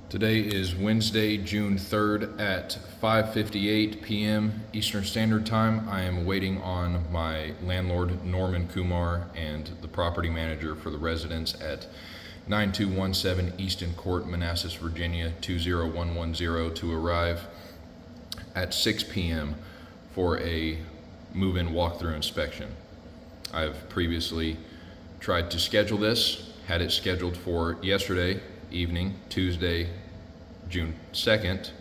Today is Wednesday, June 3rd at 5:58 p.m. Eastern Standard Time. I am waiting on my landlord, Norman Kumar, and the property manager for the residence at 9217 Easton Court, Manassas, Virginia, 20110 to arrive at 6 p.m. for a move-in walkthrough inspection. I've previously tried to schedule this, had it scheduled for yesterday evening, Tuesday, June 2nd,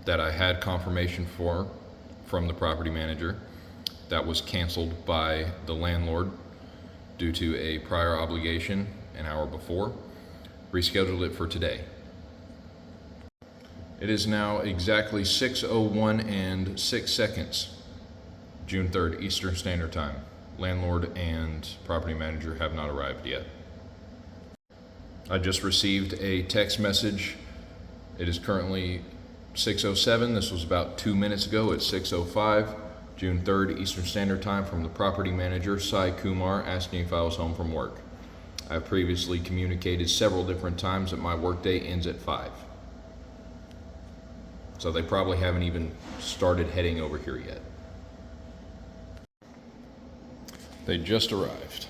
that I had confirmation from the property manager. That was canceled by the landlord due to a prior obligation an hour before. Rescheduled it for today. It is now exactly 6:01 and 6 seconds, June 3rd, Eastern Standard Time. Landlord and property manager have not arrived yet. I just received a text message. It is currently 6:07. This was about 2 minutes ago at 6:05, June 3rd, Eastern Standard Time, from the property manager, Kumar, asking if I was home from work. I've previously communicated several different times that my workday ends at 5. So they probably haven't even started heading over here yet. They just arrived.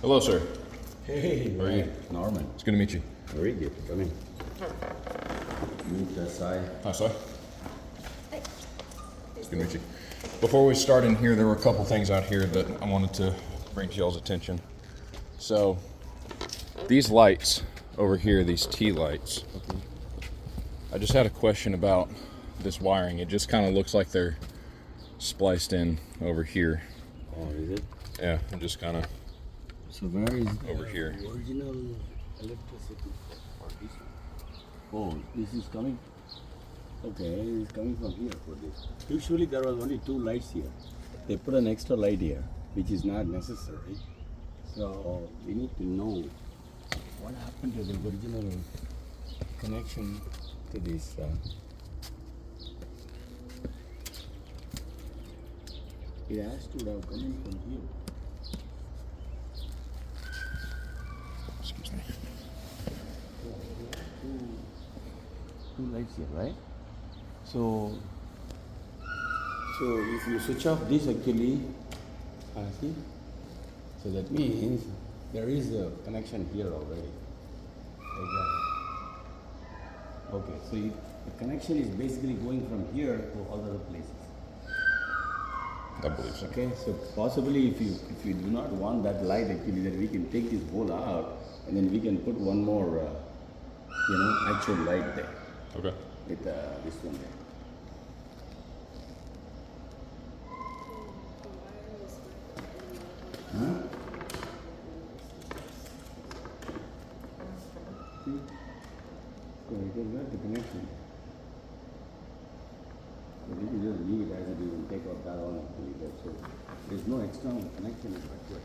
Hello, sir. Hey, how are you? Norman. It's good to meet you. Very good. Come in. Meet aside. Hi, sir. It's good to meet you. Before we start in here, there were a couple things out here that I wanted to bring to y'all's attention. So, these lights over here, these T lights, I just had a question about this wiring. It just kind of looks like they're spliced in over here. Oh, is it? Yeah, I'm just kind of So where is over here. the original electricity for this one? Oh, this is coming. Okay, it's coming from here for this. Usually there was only 2 lights here. They put an extra light here, which is not necessary. So we need to know what happened to the original connection to this. It has to have come in from here. Excuse me. Two lights here, right? So if you switch off this actually, see? So that means there is a connection here already. Like that. Okay, so the connection is basically going from here to all other places. I believe so. Okay, so possibly if you do not want that light actually, then we can take this whole out and then we can put one more, actual light there. Okay. With this one there. Huh? See? So it is not the connection. So we can just leave it as it is and take out that one actually there. So there is no external connection in that way.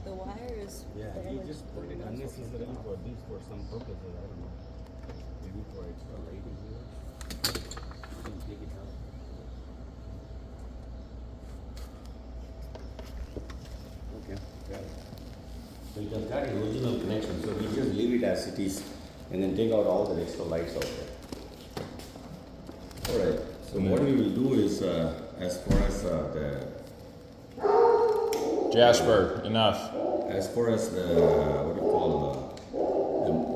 The wire is Yeah, there, he like, just put it unnecessarily for this for some purposes, I don't know. Maybe for extra lighting here. You can take it out. Okay, got it. So it has got the original connection, so we just leave it as it is and then take out all the extra lights out there. Alright, so what we will do is, as far as Jasper, enough. as far as the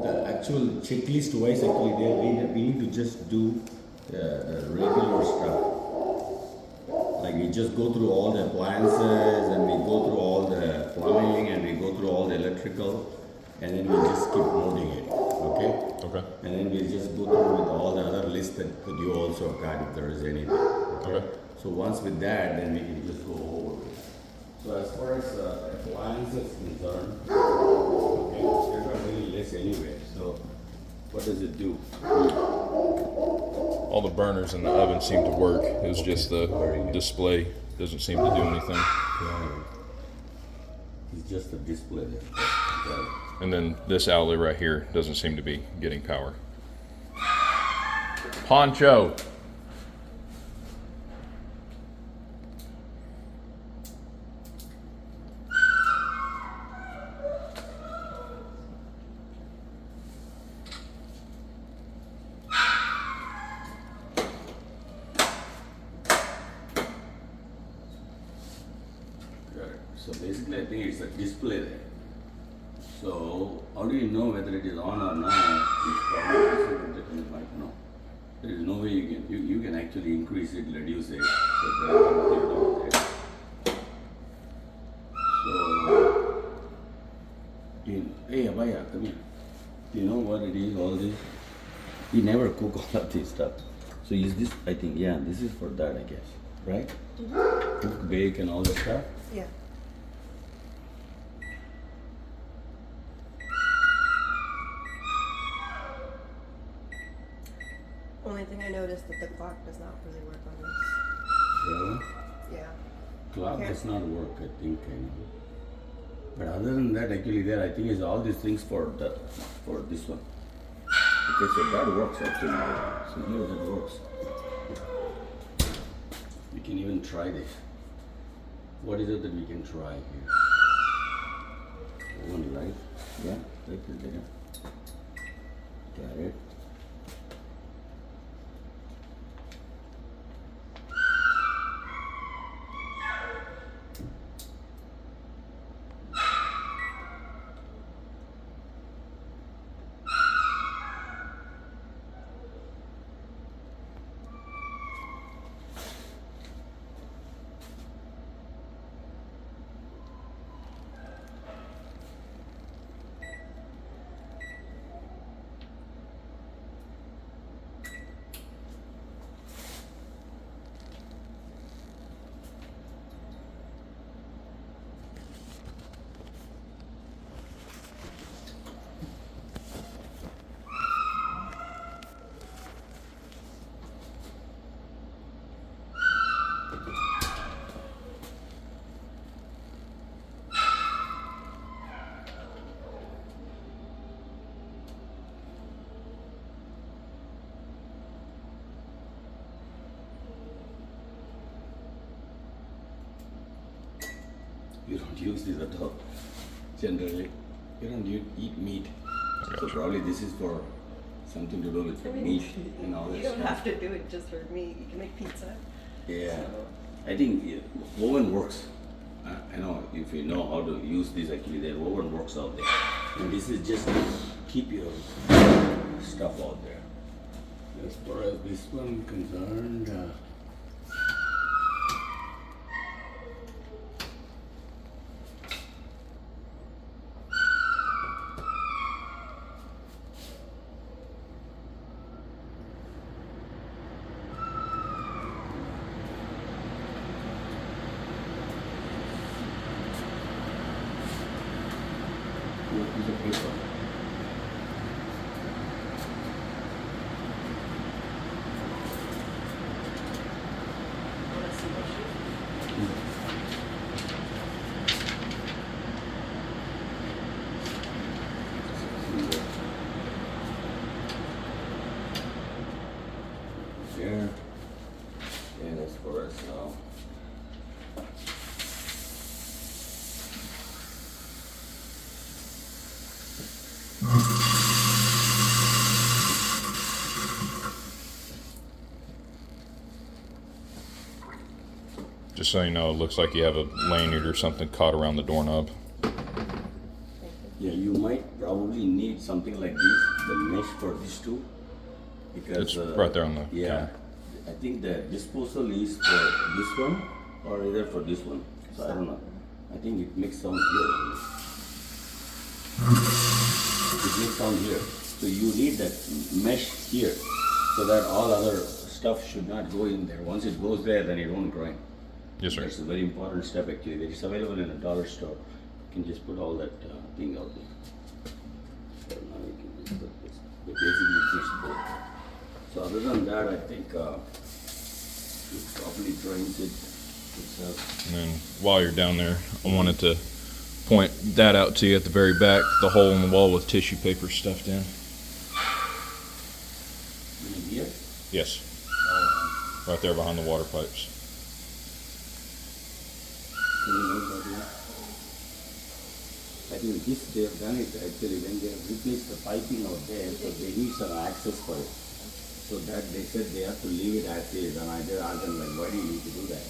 the actual checklist wise, actually we need to just do the regular stuff. Like we just go through all the appliances and we go through all the plumbing and we go through all the electrical and then we just keep noting it. Okay? Okay. And then we'll just go through with all the other lists that you also got if there is anything. Okay. So once with that, then we can just go over it. So as far as appliances is concerned, okay, they're not really less anyway. So what does it do? All the burners in the oven seem to work. It was just the display doesn't seem to do anything. Yeah. It's just a display there. Yeah. And then this outlet right here doesn't seem to be getting power. Poncho. So basically, I think it's a display there. So how do you know whether it is on or not? It's probably that you might know. There is no way you can actually increase it, reduce it. So there is nothing wrong with it. So, hey Abhaya, come here. Do you know what it is? All this? We never cook all of this stuff. So is this? I think this is for that, I guess, right? Mm-hmm. Cook, bake, and all that stuff. Yeah. Only thing I noticed that the clock does not really work on this. So Yeah. clock Okay. does not work, I think. But other than that, actually, there I think is all these things for this one. Okay, so that works actually. So here that works. We can even try this. What is it that we can try here? One, right? Yeah, right there. Got it. You don't use this at all. Generally, you don't eat meat. So probably this is for something to do with meat and all that You don't stuff. have to do it just for meat. You can make pizza. Yeah, So, I think oven works. I know if you know how to use this, actually, the oven works out there. And this is just to keep your stuff out there. As far as this one concerned, piece of paper. wanna see what she- There. And as far as Just so you know, it looks like you have a lanyard or something caught around the doorknob. yeah, you might probably need something like this, the mesh for these two, because It's right there on the yeah, counter. I think the disposal is for this one or either for this one. So I don't know. I think it makes sound here. It makes sound here. So you need that mesh here, so that all other stuff should not go in there. Once it goes there, then it won't grind. Yes, sir. That's a very important step actually. That is available in a dollar store. You can just put all that thing out there. So now you can just put this. It basically fits both. So other than that, I think it probably drains it itself. And then while you're down there, I wanted to point that out to you at the very back, the hole in the wall with tissue paper stuffed in. In here? Yes, right there behind the water pipes. Can you make that one? I think this, they have done it actually when they have replaced the piping out there, so they need some access for it. So that they said they have to leave it as is, and I just asked them like, why do you need to do that?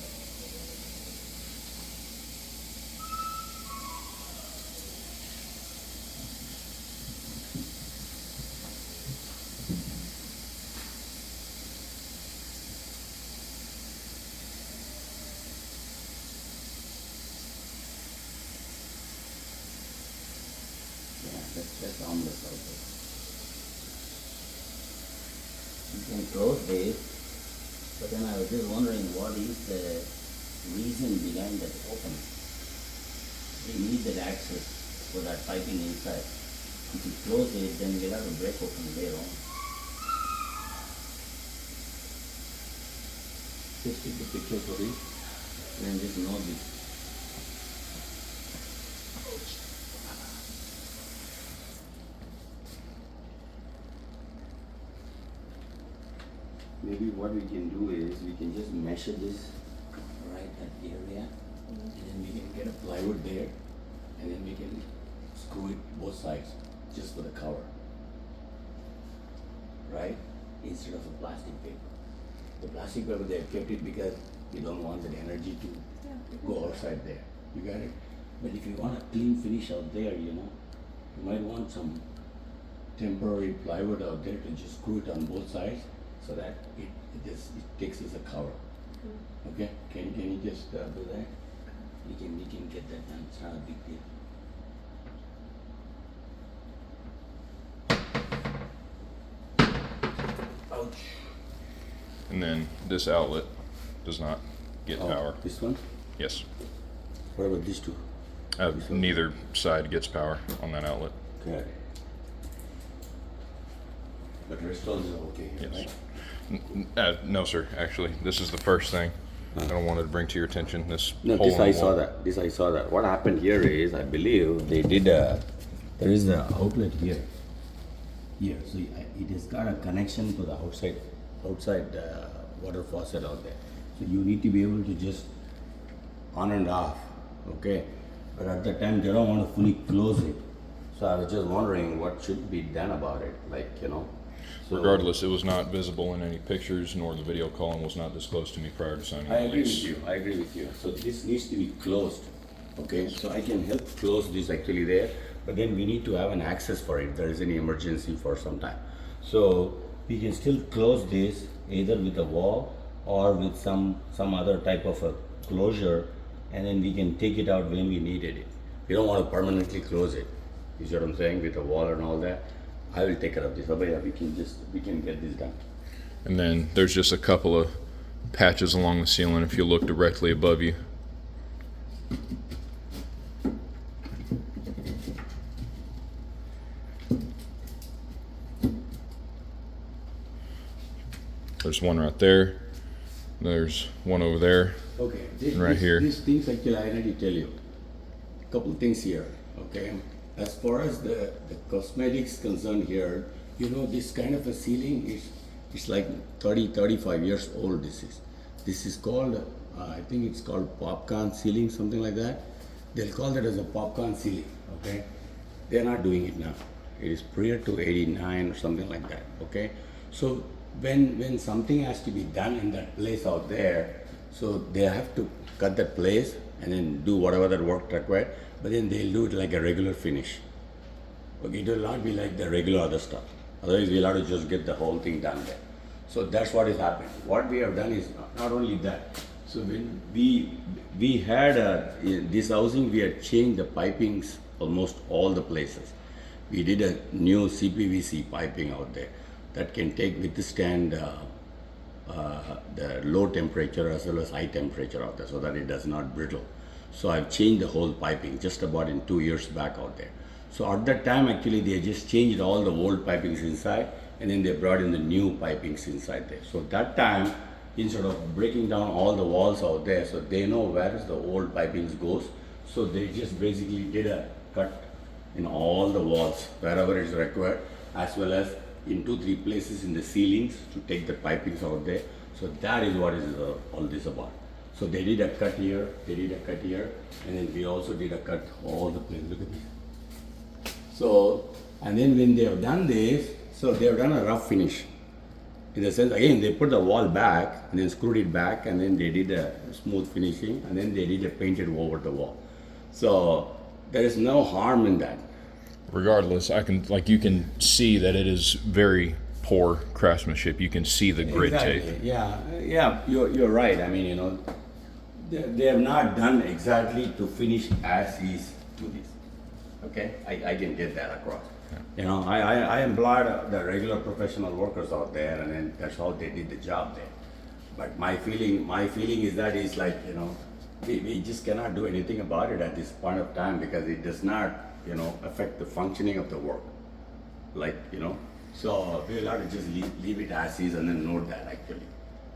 Yeah, that's harmless also. You can close this, but then I was just wondering what is the reason behind that opening? We need that access for that piping inside. If you close it, then we'll have a break open there on. Just take the picture for it, and then just know this. Maybe what we can do is we can just measure this right at the area, and then we can get a plywood there, and then we can screw it both sides just for the cover, right? Instead of a plastic paper. The plastic paper they have kept it because we don't want that energy to go outside there. You got it? But if you want a clean finish out there, you know, you might want some temporary plywood out there to just screw it on both sides, so that it takes as a cover. Okay? Can you just do that? We can get that done. It's not a big deal. Ouch. And then this outlet does not get power. This one? Yes. What about these two? Neither side gets power on that outlet. Okay. But rest all is okay here, Yes. right? No, sir. Actually, this is the first thing I don't wanted to bring to your attention. This No, hole this in I the saw wall. that. This I saw that. What happened here is, I believe they did there is an outlet here. Here, so it has got a connection to the outside water faucet out there. So you need to be able to just on and off, okay? But at the time, they don't want to fully close it. So I was just wondering what should be done about it, like, you know. So Regardless, it was not visible in any pictures, nor the video calling was not disclosed to me prior to signing I the agree lease. with you. I agree with you. So this needs to be closed. Okay, so I can help close this actually there, but then we need to have an access for it if there is any emergency for some time. So we can still close this either with a wall or with some other type of a closure, and then we can take it out when we needed it. We don't want to permanently close it. You see what I'm saying, with a wall and all that. I will take care of this. Oh, yeah, we can get this done. And then there's just a couple of patches along the ceiling if you look directly above you. There's one right there. There's one over there. Okay, Right here. These things actually I already tell you. Couple things here, okay? As far as the cosmetics concerned here, you know, this kind of a ceiling is like 35 years old. This is called, I think it's called popcorn ceiling, something like that. They'll call that as a popcorn ceiling, okay? They're not doing it now. It is prior to 89 or something like that, okay? So when something has to be done in that place out there, so they have to cut that place and then do whatever that work required, but then they'll do it like a regular finish. Okay, it will not be like the regular other stuff. Otherwise, we'll have to just get the whole thing done there. So that's what is happening. What we have done is not only that. So when we had this housing, we had changed the pipings almost all the places. We did a new CPVC piping out there that can withstand the low temperature as well as high temperature out there, so that it does not brittle. So I've changed the whole piping just about in 2 years back out there. So at that time, actually, they just changed all the old pipings inside, and then they brought in the new pipings inside there. So that time, instead of breaking down all the walls out there, so they know where is the old pipings goes. So they just basically did a cut in all the walls wherever it's required, as well as in 2-3 places in the ceilings to take the pipings out there. So that is what is all this about. So they did a cut here, they did a cut here, and then we also did a cut all the place. Look at this. So, and then when they have done this, so they have done a rough finish. In the sense, again, they put the wall back and then screwed it back, and then they did a smooth finishing, and then they did a painted over the wall. So there is no harm in that. Regardless, you can see that it is very poor craftsmanship. You can see the grid tape. Yeah, you're right. I mean, you know, they have not done exactly to finish as is to this. Okay, I can get that across. You know, I employed the regular professional workers out there, and then that's how they did the job there. But my feeling is that it's like, you know, we just cannot do anything about it at this point of time because it does not, you know, affect the functioning of the work. Like, you know, so we'll have to just leave it as is and then note that actually.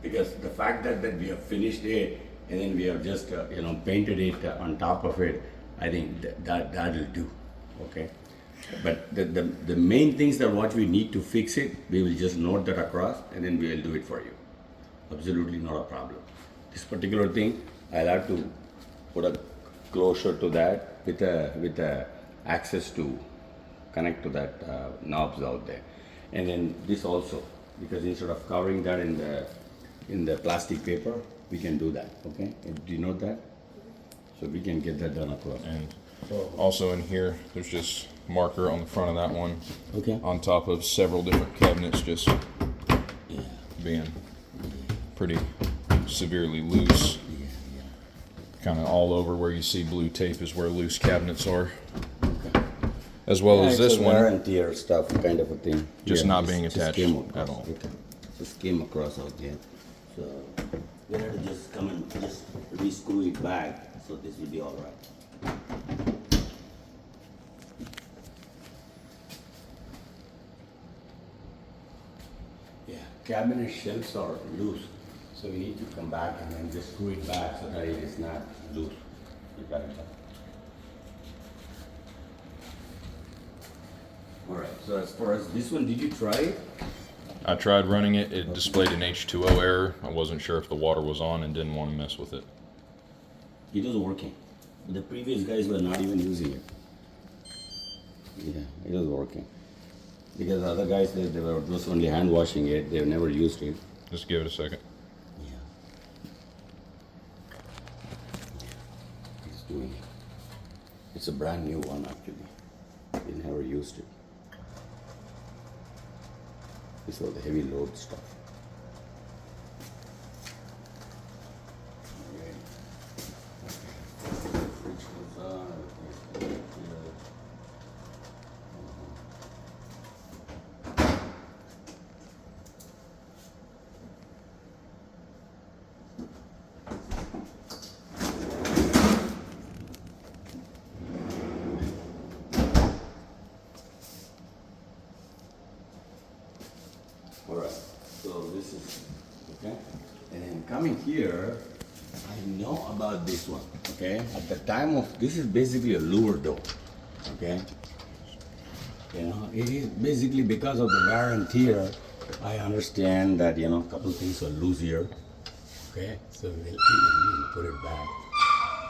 Because the fact that we have finished it and then we have just, you know, painted it on top of it, I think that'll do, okay? But the main things that what we need to fix it, we will just note that across and then we will do it for you. Absolutely not a problem. This particular thing, I'll have to put a closure to that with a access to connect to that knobs out there. And then this also, because instead of covering that in the plastic paper, we can do that, okay? Do you note that? So we can get that done across. And also in here, there's just marker on the front of that one. Okay. On top of several different cabinets just being pretty severely loose. Kind of all over where you see blue tape is where loose cabinets are. As well as this one. Wear and tear stuff kind of a thing. Just not being attached at all. Okay. Just came across out there. So we have to just come and just re-screw it back, so this will be all right. Yeah, cabinet shelves are loose, so we need to come back and then just screw it back so that it is not loose. You got it. All right, so as far as this one, did you try it? I tried running it. It displayed an H2O error. I wasn't sure if the water was on and didn't want to mess with it. It was working. The previous guys were not even using it. Yeah, it was working. Because the other guys, they were just only hand washing it. They've never used it. Just give it a second. Yeah. He's doing it. It's a brand new one actually. We never used it. This was the heavy load stuff. Alright, so this is, okay, and then coming here, I know about this one, okay? At the time of, this is basically a lower door, okay? You know, it is basically because of the wear and tear, I understand that, you know, a couple things are loose here, okay? So we'll put it back,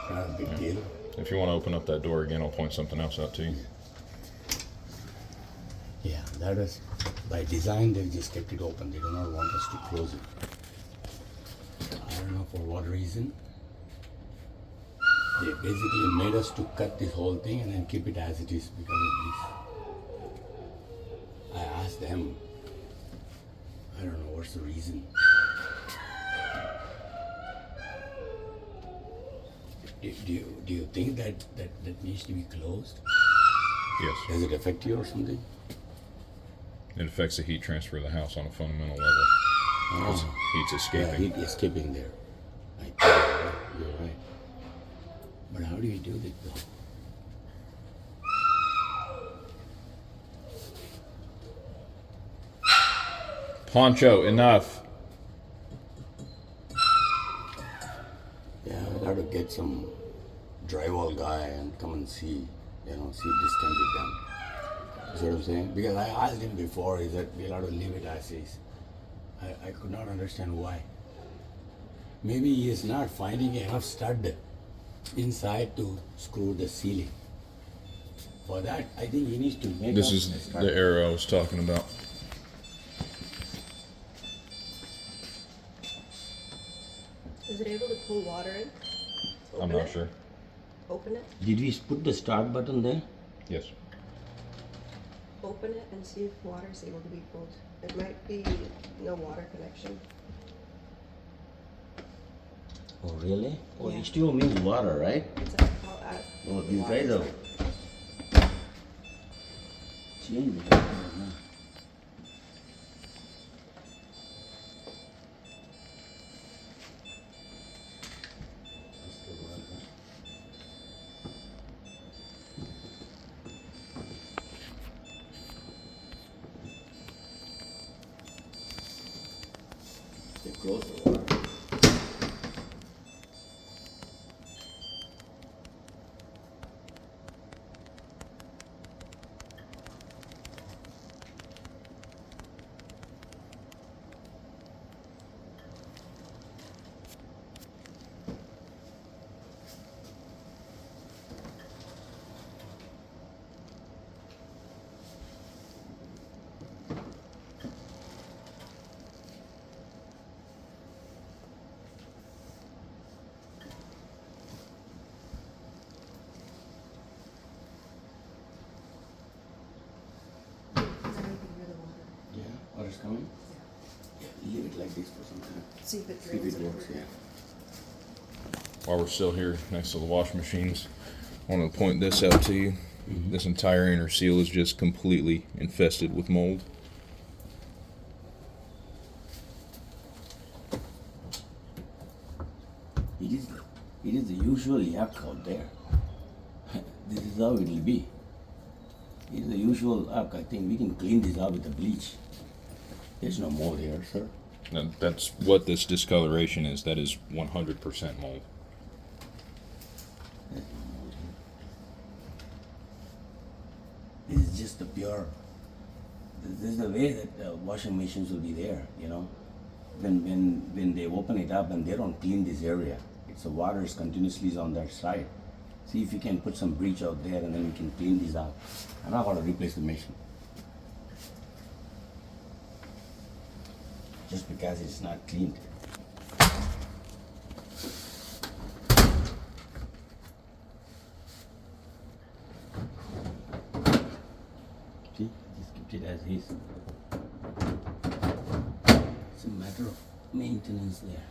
not a big deal. If you want to open up that door again, I'll point something else out to you. Yeah, that is, by design, they just kept it open. They do not want us to close it. I don't know for what reason. They basically made us to cut this whole thing and then keep it as it is because of this. I asked them, I don't know what's the reason. Do you think that needs to be closed? Yes. Does it affect you or something? It affects the heat transfer of the house on a fundamental level. Heat's escaping. Yeah, heat escaping there. I think you're right. But how do you do that though? Poncho, enough. Yeah, I'll have to get some drywall guy and see if this can be done. You see what I'm saying? Because I asked him before, he said we'll have to leave it as is. I could not understand why. Maybe he is not finding enough stud inside to screw the ceiling. For that, I think he needs to make This up is the stud. the error I was talking about. Is it able to pull water in? I'm Open not it? sure. Open it? Did we put the start button there? Yes. Open it and see if water is able to be pulled. It might be no water connection. Oh, really? Oh, Yeah. H2O means water, right? It's like, I'll add Oh, the these water guys are side. changing. I don't know. They close the water. Now you can hear the water. Yeah, water's coming? Yeah, leave it like this for some time. See if it See if drains it it works, over. yeah. While we're still here next to the washing machines, I wanted to point this out to you. This entire inner seal is just completely infested with mold. It is the usual yuck out there. This is how it will be. It is the usual yuck. I think we can clean this up with the bleach. There's no mold here, sir. Now, that's what this discoloration is. That is 100% mold. There's no mold here. This is just the pure. This is the way that washing machines will be there, you know. When they open it up and they don't clean this area, it's the water is continuously on that side. See if you can put some bleach out there and then we can clean this up. I'm not going to replace the machine. Just because it's not cleaned. See, I just kept it as is. It's a matter of maintenance there.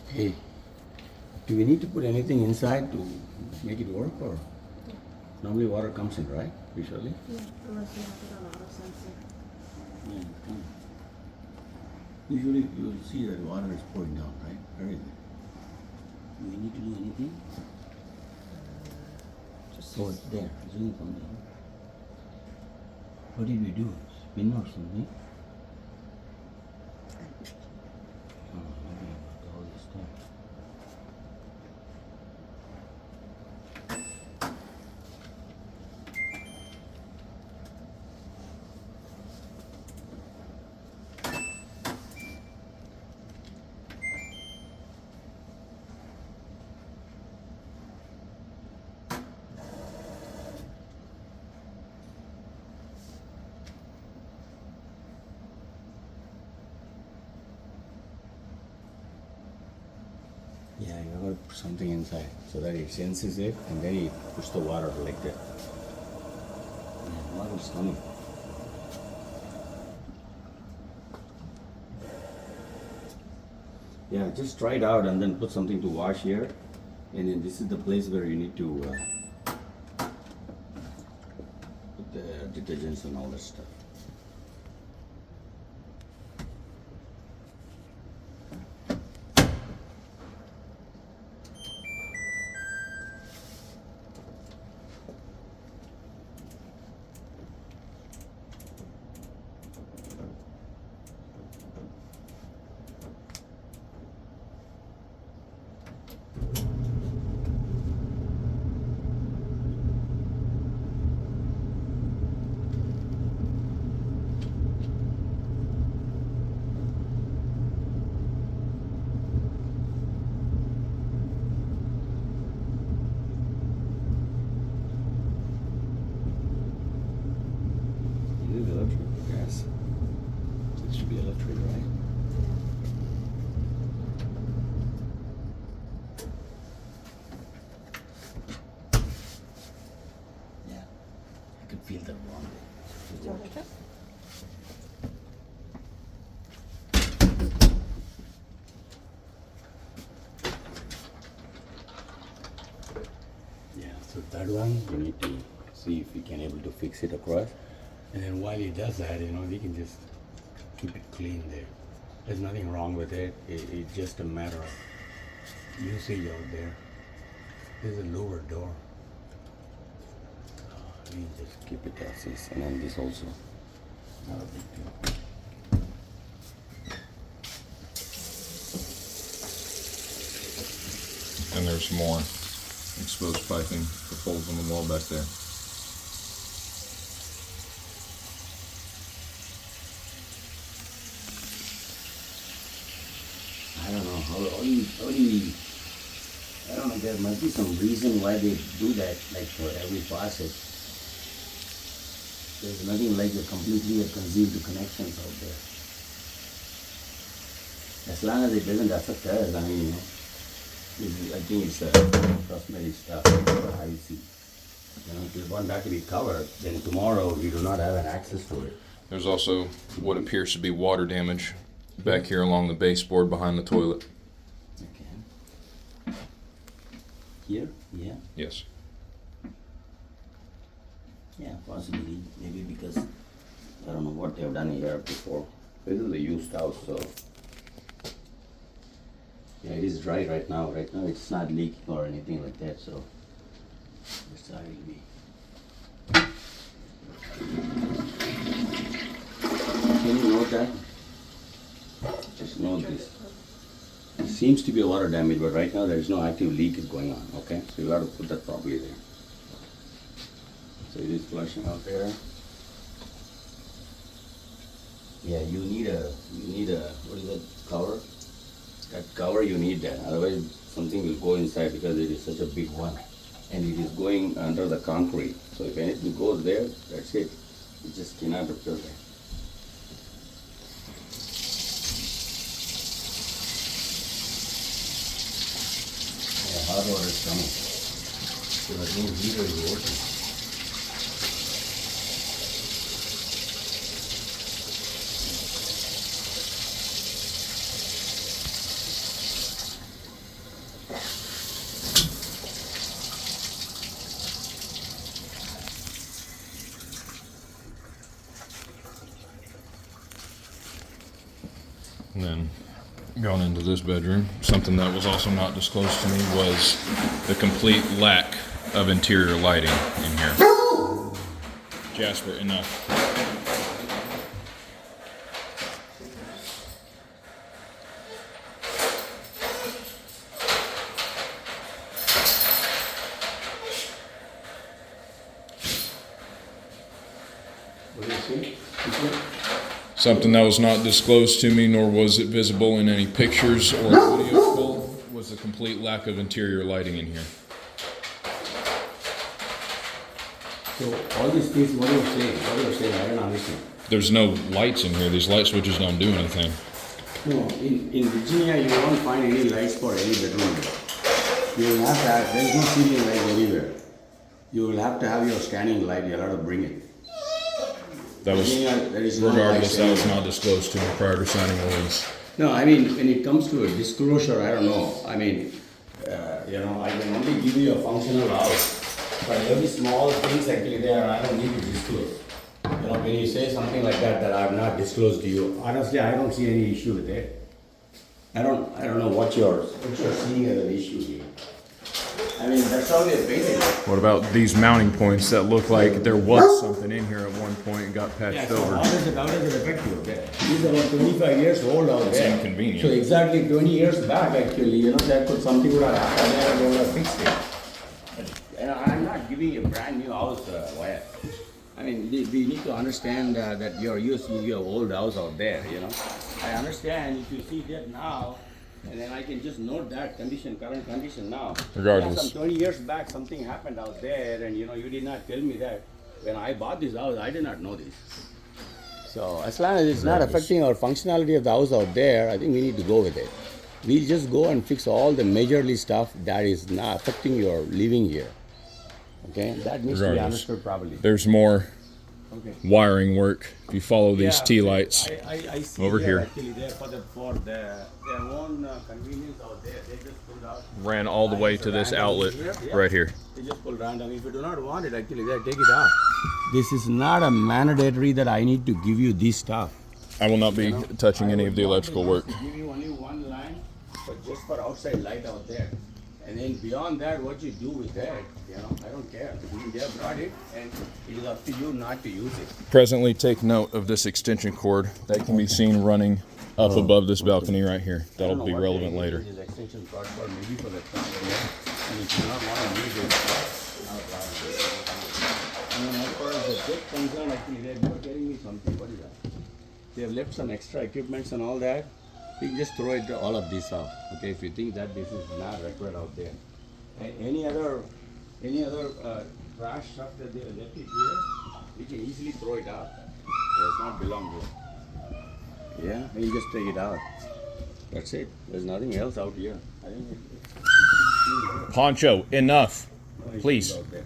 Hey, do we need to put anything inside to make it work, or normally water comes in, right? Usually. Yeah, unless you have it on auto sensor. Yeah, come. Usually you will see that water is pouring down, right? Very good. Do we need to do anything? Just Oh, it's there. It's doing something. What did we do? Spin or something? Oh, maybe about all this stuff. Yeah, you gotta put something inside so that it senses it and then it puts the water like that. Yeah, water it's coming. Yeah, just try it out and then put something to wash here. And then this is the place where you need to put the detergents and all that stuff. It is electric, I guess. It should be electric, right? Yeah, I could feel that wrong. Do you want to check? Yeah, so that one you need to see if you can able to fix it across. And then while he does that, you know, he can just keep it clean there. There's nothing wrong with it. It's just a matter of usage out there. There's a lower door. Let me just keep it as is. And then this also. Not a big deal. And there's more exposed piping, the holes on the wall back there. I don't know. I don't know. There must be some reason why they do that, like for every faucet. There's nothing like a completely concealed connections out there. As long as it doesn't affect us, I mean, you know, I think it's cosmetic stuff, privacy. You know, if you want that to be covered, then tomorrow you do not have an access to it. There's also what appears to be water damage back here along the baseboard behind the toilet. Okay. Here? Yeah. Yes. Yeah, possibly. Maybe because I don't know what they've done here before. This is a used house, so yeah, it is dry right now. Right now, it's not leaking or anything like that. So that's how it'll be. Can you note that? Just note this. It seems to be a water damage, but right now there is no active leak is going on. Okay, so you got to put that properly there. So it is flushing out there. Yeah, you need a what is that cover? That cover you need that. Otherwise something will go inside because it is such a big one, and it is going under the concrete. So if anything goes there, that's it. You just cannot repair that. Yeah, hot water is coming. So the new heater is working. And then going into this bedroom, something that was also not disclosed to me was the complete lack of interior lighting in here. Jasper, enough. What do you see? Something that was not disclosed to me, nor was it visible in any pictures or video call, was the complete lack of interior lighting in here. So all these things, what are you saying? What are you saying? I don't understand. There's no lights in here. These light switches don't do anything. No, in Virginia you won't find any lights for any bedroom. You will have to have, there is no ceiling light anywhere. You will have to have your standing light, you're allowed to bring it. That was, There is no regardless, that was license. not disclosed to me prior to signing the lease. No, I mean, when it comes to a disclosure, I don't know. I mean, I can only give you a functional house. But every small things actually there, I don't need to disclose. When you say something like that I have not disclosed to you, honestly, I don't see any issue with it. I don't know what you're seeing as an issue here. I mean, that's how they're painted. What about these mounting points that look like there was something in here at one point and got patched So over? how does it affect you? These are about 25 years old out It's there. inconvenient. So exactly 20 years back, actually, that could something would have happened there and they would have fixed it. And I'm not giving you a brand new house, Wyatt. I mean, we need to understand that you're using your old house out there, I understand if you see that now, and then I can just note that current condition now. Regardless. Some 20 years back, something happened out there, and you did not tell me that. When I bought this house, I did not know this. So as long as it's not affecting our functionality of the house out there, I think we need to go with it. We just go and fix all the majorly stuff that is not affecting your living here. Okay, that needs to be Regardless. understood properly. There's more Okay. wiring work. If you follow these T lights, I see over here. Actually, there for their own convenience out there, they just pulled out. ran all the way to this outlet right here. They just pull random. If you do not want it, actually, they take it off. This is not a mandatory that I need to give you this stuff. I will not be touching any of the electrical work. Give you only one line, but just for outside light out there. And then beyond that, what you do with that, I don't care. They have brought it, and it is up to you not to use it. Presently, take note of this extension cord that can be seen running up above this balcony right here. I don't That'll know be what relevant they later. use this extension cord for, maybe for the truck, and if you not want to use it, no problem. And then as far as the deck concerned, actually, they're telling me something. What is that? They have left some extra equipments and all that. You can just throw it all of this off. Okay, if you think that this is not required out there. And any other trash stuff that they have left it here, you can easily throw it out. It does not belong here. Yeah, and you just take it out. That's it. There's nothing else out here. I think Poncho, enough. Please. out there.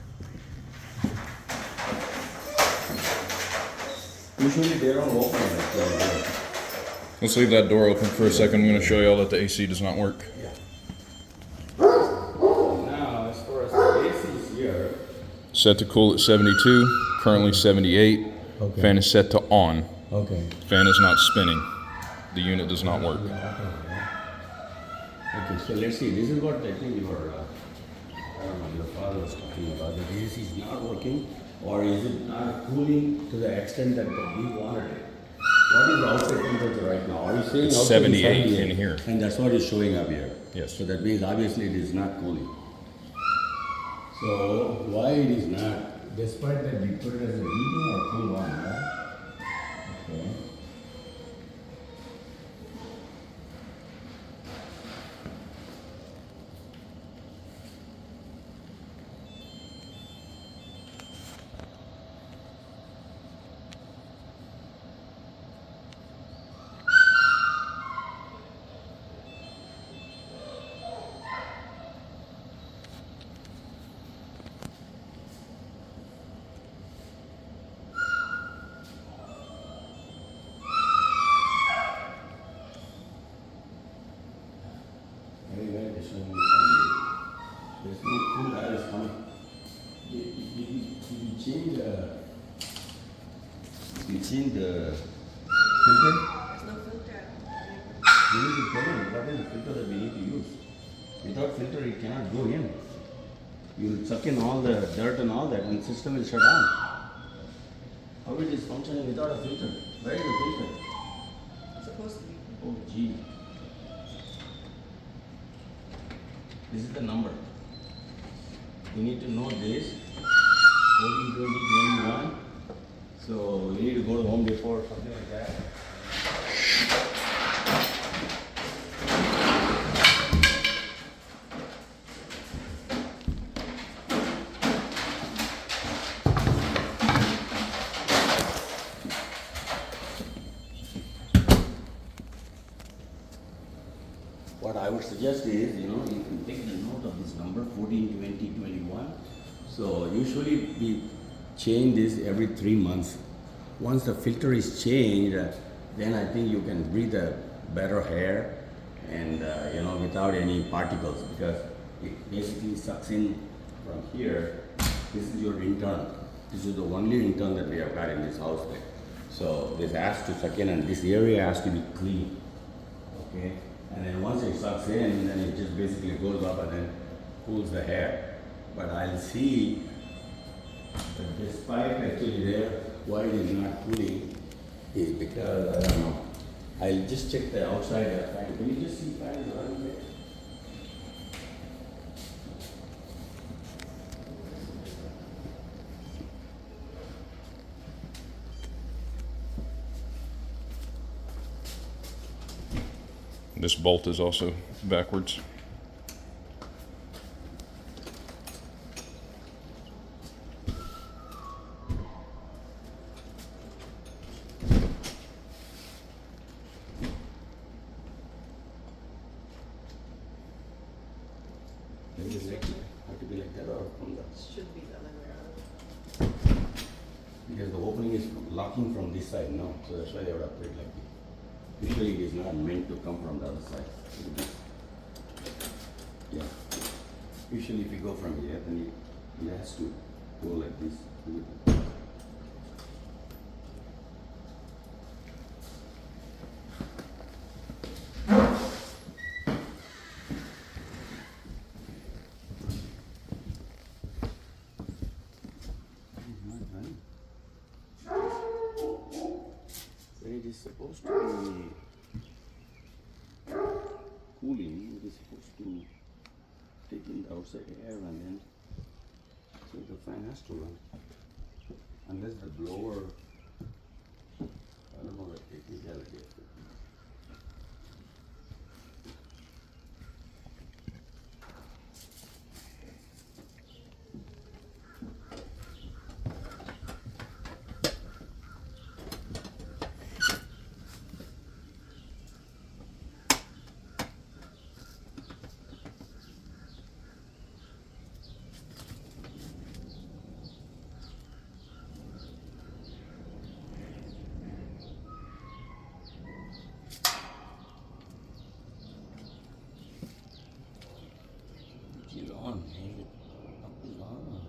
Usually they don't open it. Let's leave that door open for a second. I'm going to show you all that the AC does not work. Now, as far as the AC is here, Set to cool at 72, currently 78. Okay. Fan is set to on. okay. Fan is not spinning. The unit does not work. Okay, so let's see. This is what I think your father was talking about. The AC is not working, or is it not cooling to the extent that we wanted it? What is the outside temperature right now? Are you saying It's outside is 78 in here. And that's what is showing up here. Yes. So that means obviously it is not cooling. So why it is not? Despite that we put it as a heating or cool on, right? Okay. Anyway, there's no cool air is coming. Did you change the filter? There's no filter. We need to tell him what is the filter that we need to use. Without filter, it cannot go in. You will suck in all the dirt and all that, and the system will shut down. How it is functioning without a filter? Where is the filter? It's supposed to be. Oh, gee. This is the number. You need to know this. 14, 20, 21. So you need to go to Home Depot or something like that. What I would suggest is, you can take the note of this number 14, 20, 21. So usually we change this every 3 months. once the filter is changed, then I think you can breathe a better air and without any particles, because it basically sucks in from here. This is your intern. This is the only intern that we have got in this house there. So this has to suck in, and this area has to be clean. Okay, and then once it sucks in, then it just basically goes up and then cools the hair. But I'll see that this pipe actually there, why it is not cooling, is because I don't know. I'll just check the outside fan. Can you just see fans running there? This bolt is also backwards. Does it have to be like that or from the? Should be the other way around. Because the opening is locking from this side now, so that's why they would have put it like this. Usually it is not meant to come from the other side. Yeah. Usually if you go from here, then it has to go like this. When it is supposed to be cooling, it is supposed to take in the outside air and then so the fan has to run. Unless the blower, I don't know the technicality of it. Chill on, man. Up is on.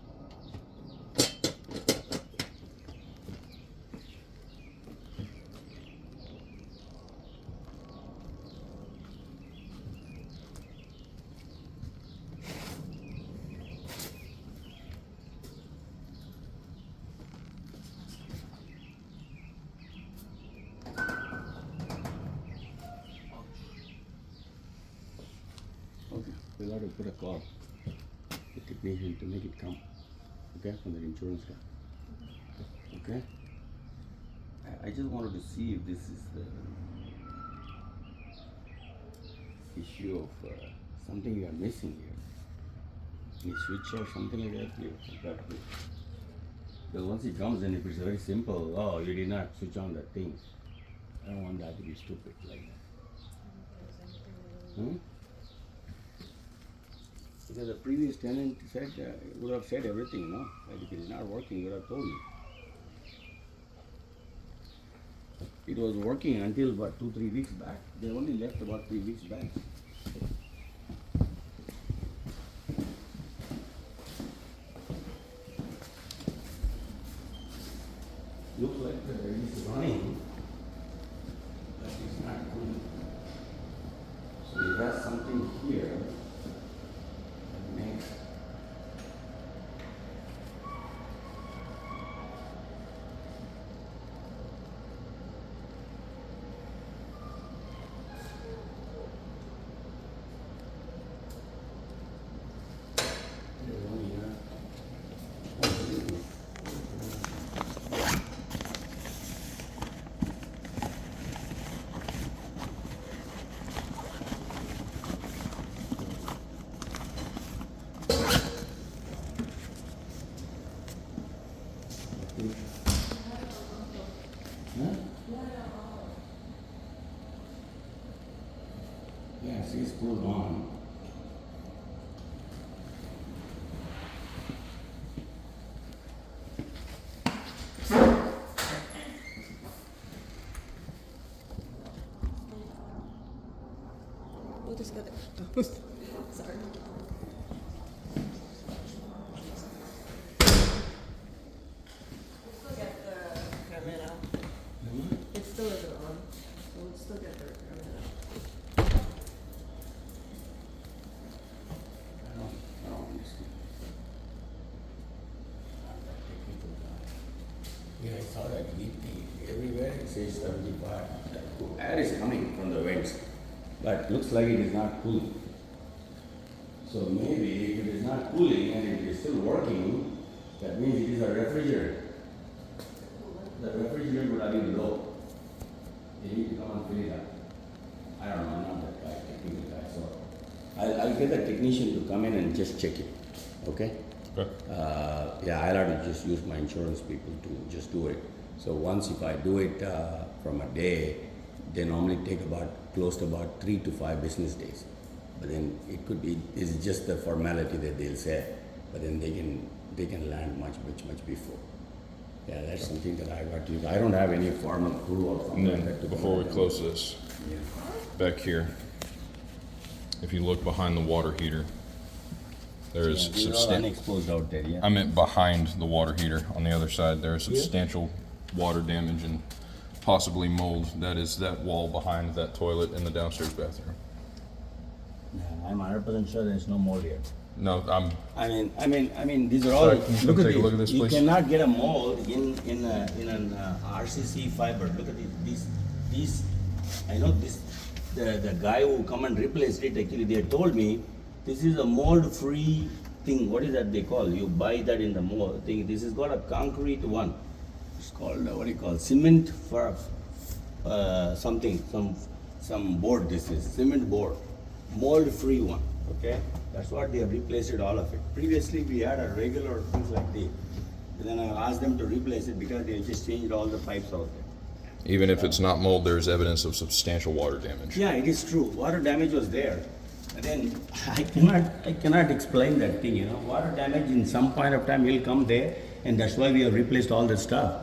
Okay, we'll have to put a call. The technician to make it come. Okay, from the insurance guy. Okay? I just wanted to see if this is the issue of something you are missing here. A switch or something like that. Because once it comes in, if it's very simple, oh, you did not switch on that thing. I don't want that to be stupid like that. Hmm? Because the previous tenant said, would have said everything, you know. Like if it is not working, would have told me. It was working until what, 2-3 weeks back. They only left about 3 weeks back. Looks like it is running, but it's not good. So it has something here. Next. Huh? Yeah, see, it's pulled on. just got it. Sorry. We'll still get the permit out. It still isn't on, so we'll still get the permit out. I don't understand. I'm not technical guy. Yeah, I saw that leak thing. Everywhere it says 75. Air is coming from the vents, but looks like it is not cooling. So maybe if it is not cooling and it is still working, that means it is a refrigerant. The refrigerant would have been low. They need to come and fill it up. I don't know, I'm not that guy, technical guy, so I'll get a technician to come in and just check it, okay? Okay. Yeah, I'll have to just use my insurance people to just do it. So once if I do it from a day, they normally take close to about 3 to 5 business days. But then it could be, it's just the formality that they'll say, but then they can land much before. Yeah, that's something that I got to use. I don't have any formal approval from And them. then before we close this, Yeah. back here, if you look behind the water heater, there is These are all substantial. unexposed out there, yeah. I meant behind the water heater on the other side. There is substantial water damage and possibly mold. That is that wall behind that toilet in the downstairs bathroom. Yeah, I'm 100% sure there's no mold here. No, I'm. I mean, these are all. Sorry, can you come take a look at this, You please? cannot get a mold in an RCC fiber. Look at these. I know this. The guy who come and replaced it. Actually, they told me this is a mold-free thing. What is that they call? You buy that in the mold thing. This has got a concrete one. It's called what do you call cement for something some board. This is cement board, mold-free one. Okay, that's what they have replaced it, all of it. Previously, we had a regular things like this. And then I asked them to replace it because they just changed all the pipes out there. Even if it's not mold, there is evidence of substantial water damage. Yeah, it is true. Water damage was there. And then I cannot explain that thing, you know. Water damage in some point of time will come there, and that's why we have replaced all the stuff.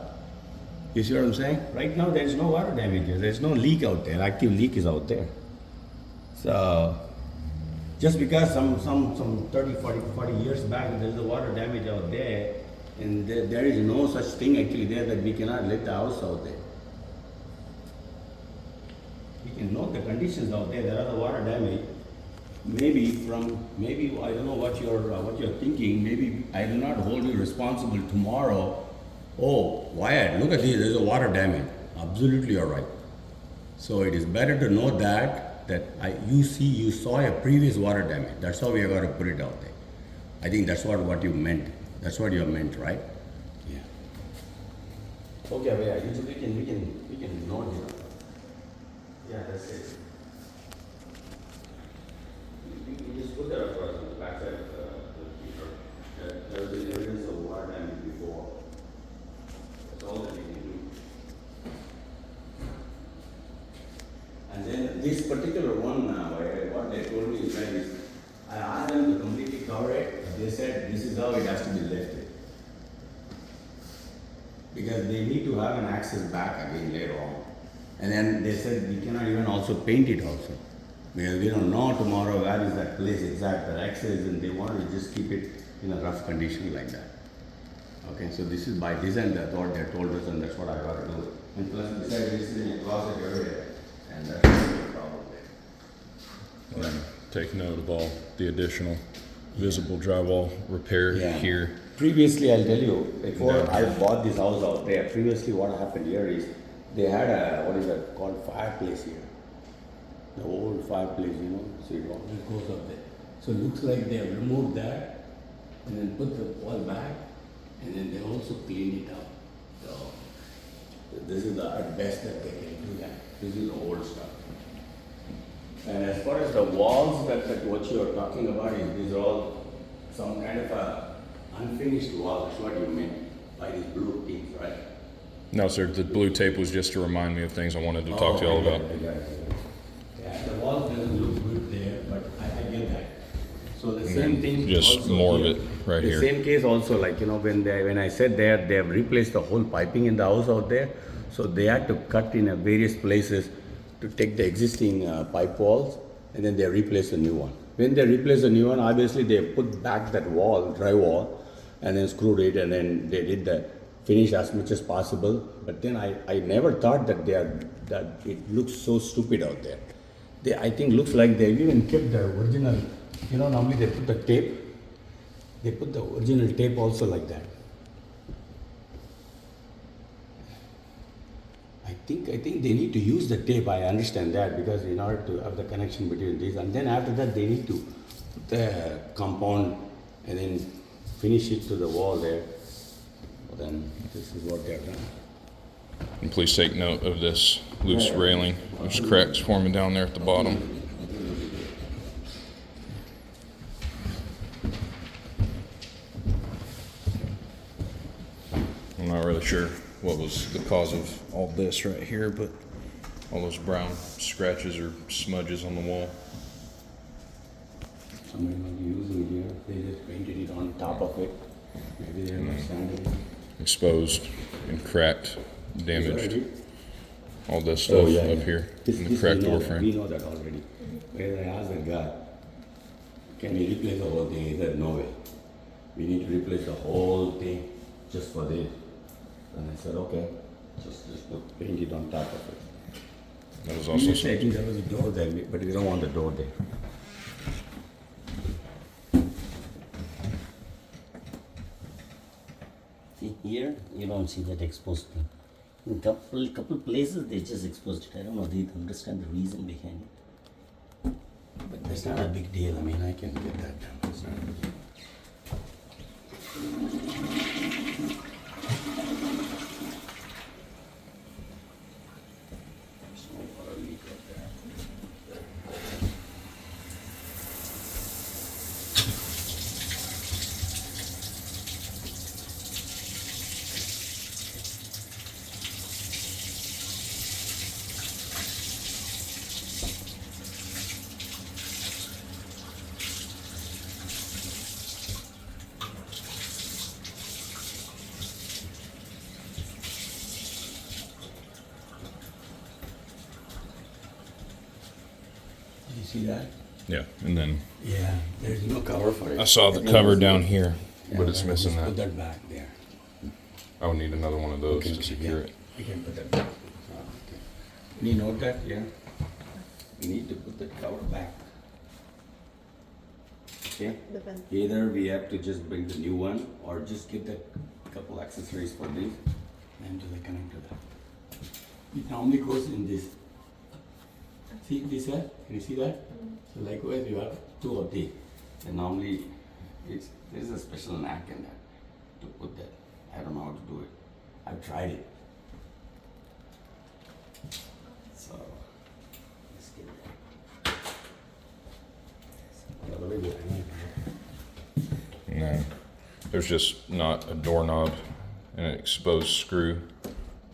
You see what I'm saying? Right now there is no water damage. There's no leak out there. Active leak is out there. So just because some 30, 40 years back there's a water damage out there, and there is no such thing actually there that we cannot let the house out there. We can know the conditions out there. There are the water damage. Maybe I don't know what you're thinking. Maybe I will not hold you responsible tomorrow. Oh, Wyatt, look at this. There's a water damage. Absolutely, you're right. So it is better to know that you saw a previous water damage. That's how we are going to put it out there. I think that's what you meant. That's what you meant, right? Yeah. Okay, yeah. We can note it. Yeah, that's it. You just put that across on the backside of the heater. There was evidence of water damage before. That's all that you can do. And then this particular one, what they told me is that I asked them to completely cover it. They said this is how it has to be lifted. Because they need to have an access back again later on. And then they said we cannot even also paint it also. Because we don't know tomorrow where is that place exact, the access, and they want to just keep it in a rough condition like that. Okay, so this is by design, that's what they told us, and that's what I got to do. And plus, besides this is in a closet area, and that's the problem there. And then take note of all the additional visible drywall repair here. Previously, I'll tell you, before I bought this house out there, previously what happened here is, they had a, what is that called, fireplace here. The old fireplace, you know, so it always goes up there. So it looks like they have removed that, and then put the wall back, and then they also cleaned it up. So this is the at best that they can do that. This is the old stuff. And as far as the walls that what you are talking about is these are all some kind of a unfinished wall. That's what you meant by these blue things, right? No, sir. The blue tape was just to remind me of things I wanted to talk to y'all about. Yeah, the wall doesn't look good there, but I get that. So the same thing. Just also more of here. it right The here. same case also, like, you know, when I said they have replaced the whole piping in the house out there, so they had to cut in various places to take the existing pipe walls and then they replace a new one. When they replace a new one, obviously they put back that wall, drywall, and then screwed it, and then they did the finish as much as possible. But then I never thought that that it looks so stupid out there. I think looks like they even kept the original. You know, normally they put the tape. They put the original tape also like that. I think they need to use the tape. I understand that, because in order to have the connection between these, and then after that they need to put the compound and then finish it to the wall there. Well, then this is what they've done. And please take note of this loose railing. There's cracks forming down there at the bottom. I'm not really sure what was the cause of all this right here, but all those brown scratches or smudges on the wall. Somebody might be using it here. They just painted it on top of it. Maybe they're not standing it. Exposed and cracked, damaged. Already? All this stuff Oh, yeah, up yeah. here This- in the this cracked we know door that. frame. We know that already. When I asked the guy, can we replace the whole thing? He said, no way. We need to replace the whole thing just for this. And I said, okay, just put, paint it on top of it. That was I also think there was a door there, but we don't want the door there. See here, you don't see that exposed thing. In couple places they just exposed it. I don't know. They don't understand the reason behind it. But that's not a big deal. I mean, I can get that done. It's not a big deal. There's no water leak up there. Did you see that? yeah. And then Yeah, there's no cover for it. I saw the cover down here, but it's missing just that. Put that back there. I would need another one of those to secure yeah. it. We can put that back. Oh, okay. Can you note that? Yeah. We need to put that cover back. Okay? The vent. Either we have to just bring the new one or just get that couple accessories for this and do the connector that. It normally goes in this. See this one? Can you see that? So likewise you have two of these. And normally there's a special knack in that to put that. I don't know how to do it. I've tried it. So let's get that. By the way, I know. No, there's just not a doorknob and an exposed screw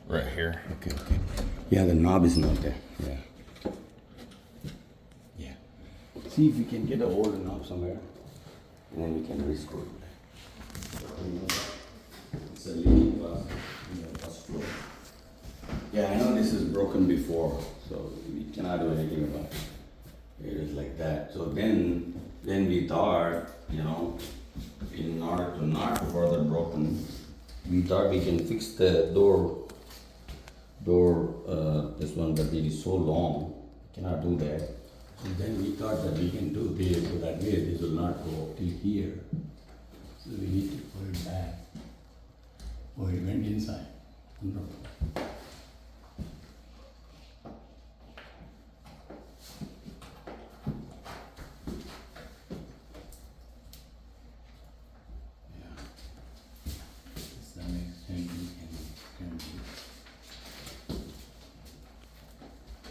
right here. Okay. Yeah, the knob is not there. Yeah. Yeah. See if we can get a hold of knob somewhere, and then we can rescrew it. It's a leaning glass in the first floor. Yeah, I know this is broken before, so we cannot do anything about it. It is like that. So then we thought, in order to not further broken, we thought we can fix the door, this one, but it is so long, cannot do that. So then we thought that we can do this, so that way this will not go till here. So we need to put it back. Oh, it went inside. No.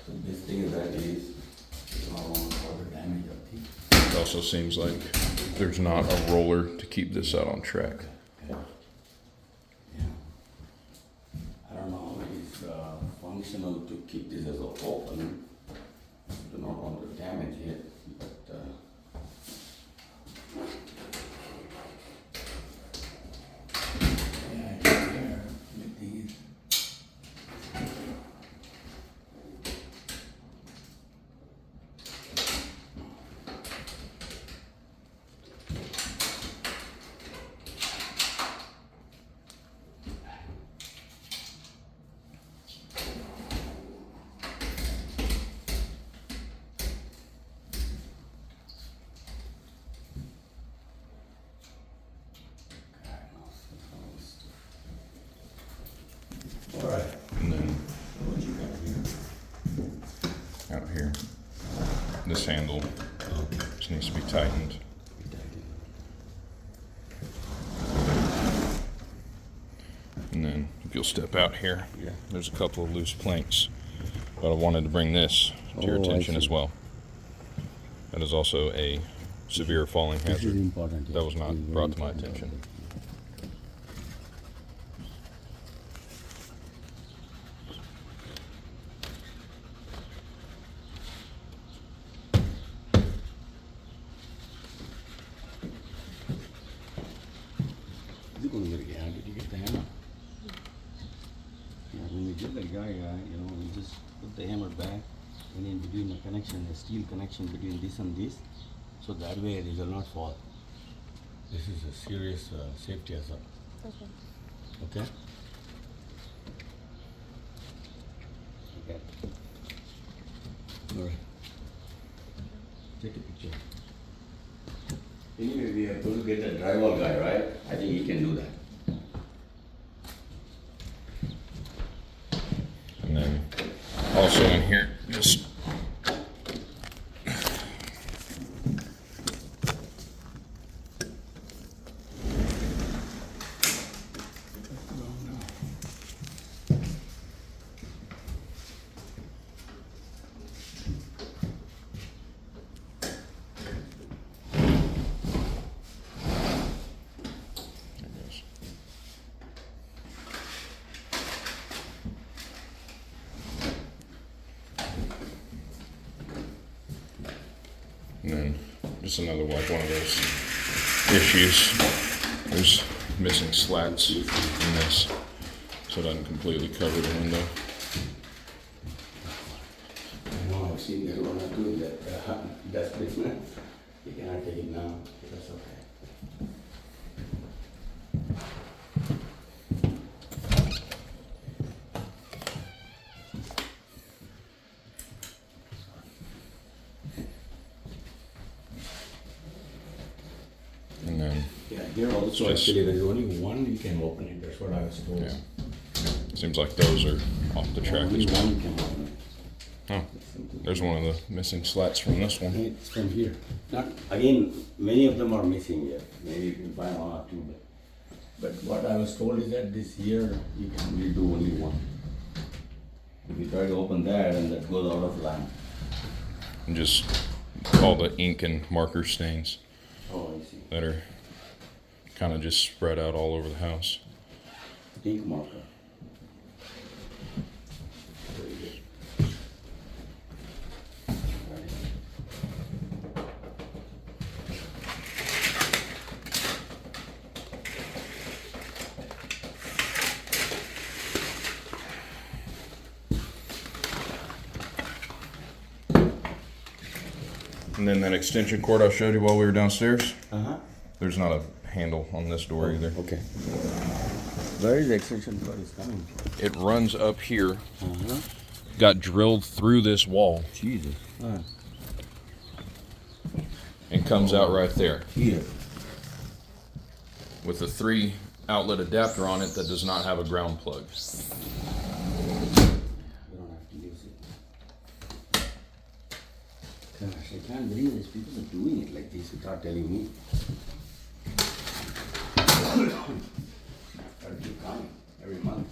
So this thing is that is all the damage of the. It also seems like there's not a roller to keep this out on track. Yeah. I don't know how it is functional to keep this as open. Do not want to damage it, but yeah, it's there with these. out here. This handle just needs to be tightened. And then if you'll step out here, Yeah. there's a couple of loose planks. But I wanted to bring this to your Oh, I attention as see. well. That is also a severe falling This is hazard. important. yeah. That was not This is very brought to my important. attention. Is it going to get Did you get the hammer? Yeah, when you get the guy, you know, you just put the hammer back and in between the connection, the steel connection between this and this, so that way it will not fall. This is a serious safety hazard. Okay. Okay. All right. Take a picture. Anyway, we are going to get the drywall guy, right? I think he can do that. And then also in here, just and then just another one of those issues. There's missing slats in this, so it doesn't completely cover the window. I know, I've seen that one or two that desperate. You cannot take it now. That's okay. And then, Yeah, here also Just- actually there is only one you can open it. That's what I was told. yeah, seems like those are off the track Only as well. one you can open it. Oh, there's one of the missing slats from this one. It's from here. Not again. Many of them are missing here. Maybe you can find one or two, but what I was told is that this year you can only do only one. If you try to open that, and that goes out of line. And just all the ink and marker stains Oh, I see. that are kind of just spread out all over the house. Ink marker. Very good. And then that extension cord I showed you while we were downstairs, Uh-huh. there's not a handle on this door either. Okay. Where is the extension cord is coming? It runs up here, Uh-huh. got drilled through this wall, Jesus. and comes out right there Here. with a 3 outlet adapter on it that does not have a ground plug. We don't have to use it. Gosh, I can't believe these people are doing it like this without telling me. Gotta keep coming every month.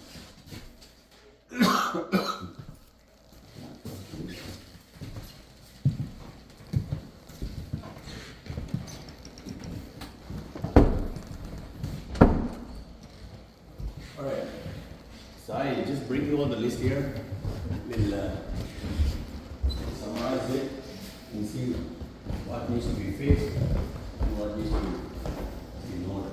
All right. So I just bring you all the list here. We'll summarize it and see what needs to be fixed and what needs to be ignored.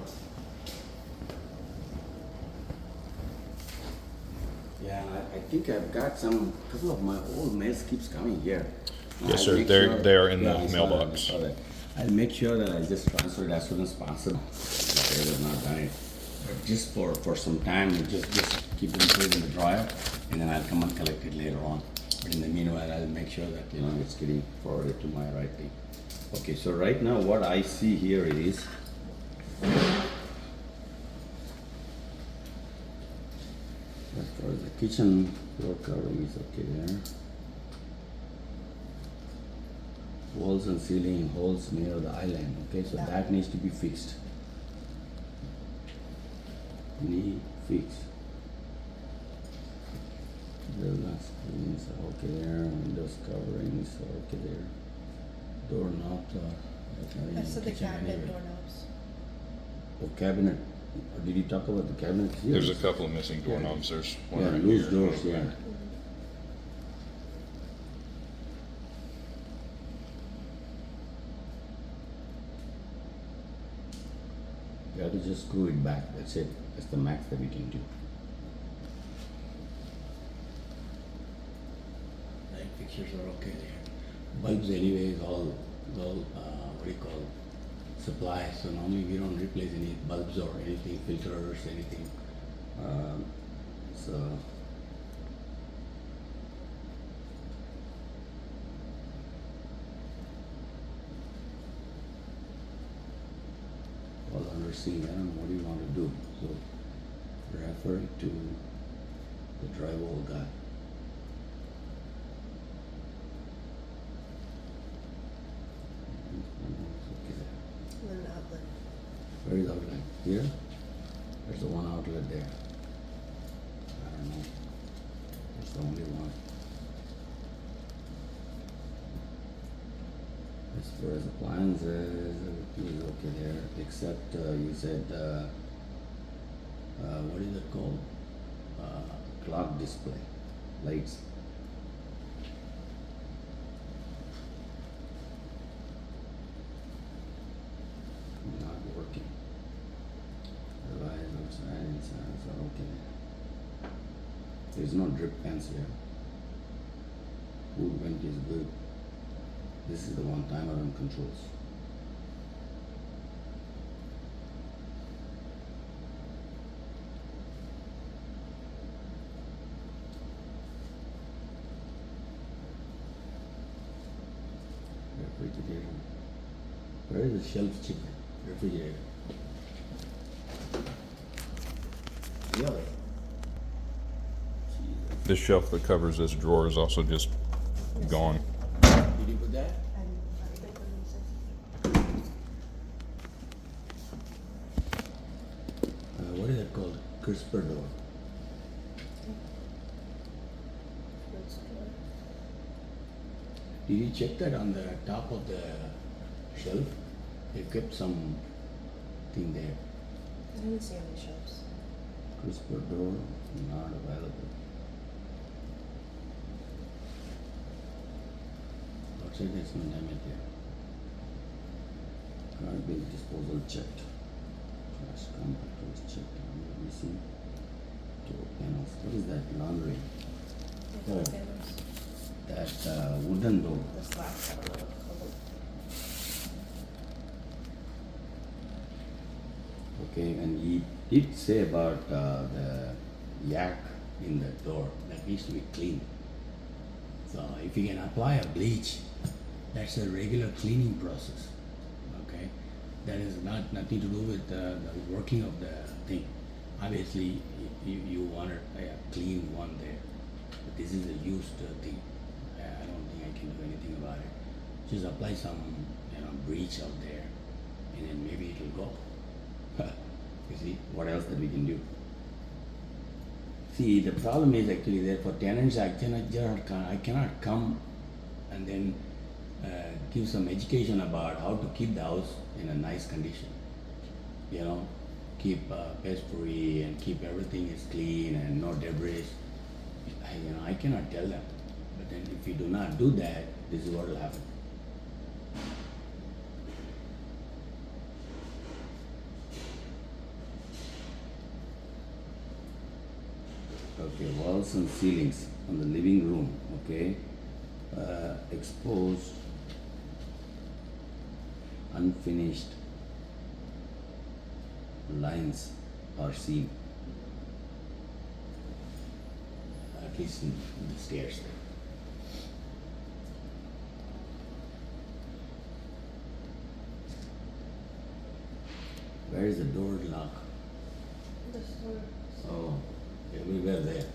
Yeah, I think I've got some, couple of my old mails keeps coming here. Yes, I'll sir. make They are in the I saw mailbox. that, I saw that. I'll make sure that I just transfer it as soon as possible. If they have not done it. But just for some time, we just keep them put in the dryer, and then I'll come and collect it later on. But in the meanwhile, I'll make sure that, you know, it's getting forwarded to my right thing. Okay, so right now what I see here is as far as the kitchen floor covering is okay there. walls and ceiling holes near the island. Okay, so that needs to be fixed. Need fix. The last screens are okay there. Windows coverings are okay there. Doorknobs are. That's the cabinet doorknobs. Oh, cabinet. Did you talk about the cabinet? There's a couple of missing doorknobs. There's one Yeah, right loose here. doors. Yeah. You have to just screw it back. That's it. That's the max that we can do. Light fixtures are okay there. Bulbs anyway is all what do you call supply. So normally we don't replace any bulbs or anything, filters, anything. So all under sink. I don't know what do you want to do. So refer to the drywall guy. Okay. And then the outlet. Where is the outlet? Here? There's the one outlet there. I don't know. There's the only one. As far as appliances, everything is okay there, except you said, what is it called? Clock display, lights. Not working. Otherwise, outside, inside, so okay. There's no drip fans here. Wood vent is good. This is the one timer and controls. Refrigerator. Where is the shelf chicken? Refrigerator. Really? The shelf that covers this drawer is also just gone. Did you put that? I think it was What is it called? Crisper door. Did you check that on the top of the shelf? They kept some thing there. I didn't see any shelves. Crisper door not available. Outside there's no damage there. Garbage disposal checked. Trash compactors checked. Missing door panels. What is that? Laundry. Oh. That wooden door. The slats are a little covered. Okay, and he did say about the yak in the door that needs to be cleaned. So if you can apply a bleach, that's a regular cleaning process. Okay, that is nothing to do with the working of the thing. Obviously, you want a clean one there, but this is a used thing. I don't think I can do anything about it. Just apply some bleach out there, and then maybe it will go. You see, what else that we can do? See, the problem is actually that for tenants, I cannot come and then give some education about how to keep the house in a nice condition. You know, keep pest free and keep everything is clean and no debris. I cannot tell them. But then if you do not do that, this is what will happen. Okay, walls and ceilings on the living room, okay, exposed, unfinished lines are seen, at least in the stairs. Where is the door lock? This door. Oh, everywhere there.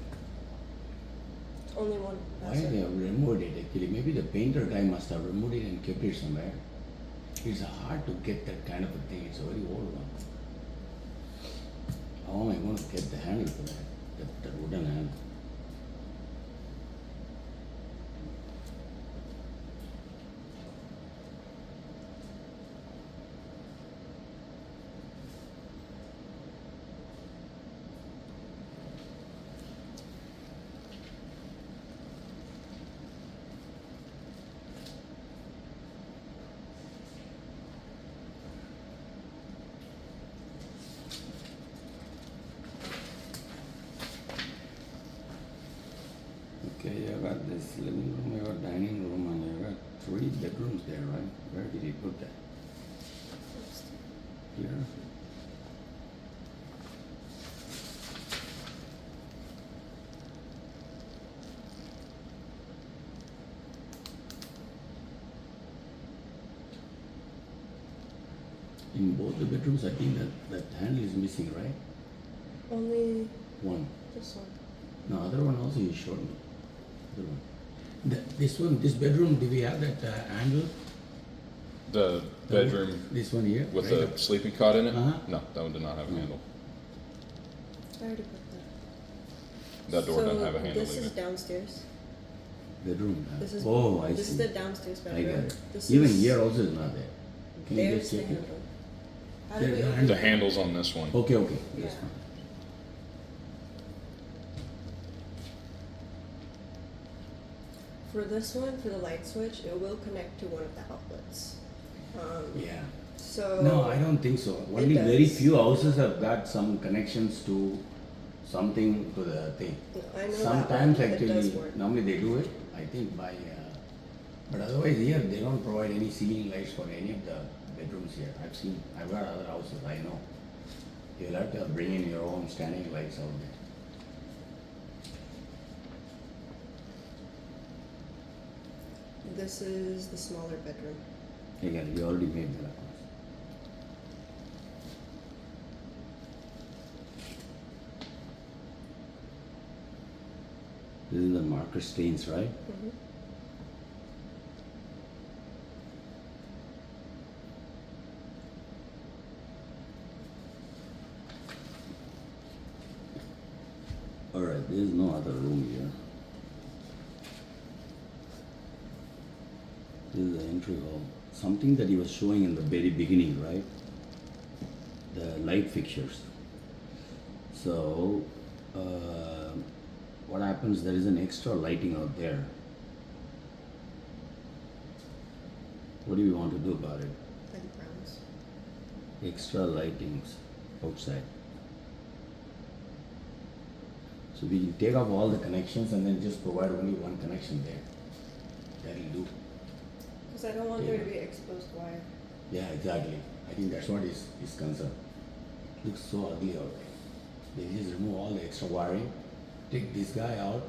Only one. Why they have removed removed it actually. Maybe the painter guy must have removed it and kept it somewhere. It's hard to get that kind of a thing. It's a very old one. How am I going to get the handle for that wooden handle? Okay, you got this living room, you got dining room, and you got 3 bedrooms there, right? Where did he put that? Here? In both the bedrooms, I think that handle is missing, right? Only One. this one. No, other one also you showed me. Other one. This one, this bedroom, do we have that handle? The bedroom This one here? with right the sleeping cot in it? Uh-huh. No, that one did not have a handle. I already put that. That door doesn't have a handle This either. is downstairs. Bedroom. Huh? This is Oh, I This see. is the downstairs I bedroom. got it. This Even is, here also is not there. Can you There's just the check it? handle. How do There's we the open handle. The it? handle's on this one. Okay, okay. Yeah. That's fine. For this one, for the light switch, it will connect to one of the outlets. Yeah. So No, I don't think so. Only does. very few houses have got some connections to something to the thing. I know Sometimes that one, it does actually, work. normally they do it, I think by, but otherwise here, they don't provide any ceiling lights for any of the bedrooms here. I've got other houses, I know. You'll have to bring in your own standing lights out there. This is the smaller bedroom. Again, you already made that. This is the marker stains, right? Mm-hmm. Alright, there is no other room here. This is the entry hall. Something that he was showing in the very beginning, right? The light fixtures. So, what happens, there is an extra lighting out there. What do you want to do about it? Like browns. Extra lightings outside. So we can take off all the connections and then just provide only one connection there. That'll do. Because I don't want there to be exposed wire. Yeah, exactly. I think that's what is concern. Looks so ugly out there. They just remove all the extra wiring, take this guy out,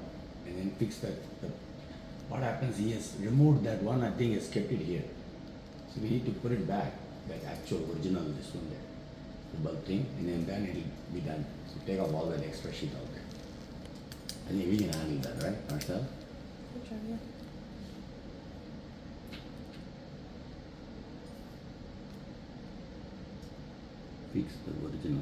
and then fix that. What happens, he has removed that one, I think has kept it here. So we need to put it back, that actual original, this one there, the bulb thing, and then it'll be done. So take off all that extra shit out there. I think we can handle that, right, ourselves? I'll try, yeah. Fix the original.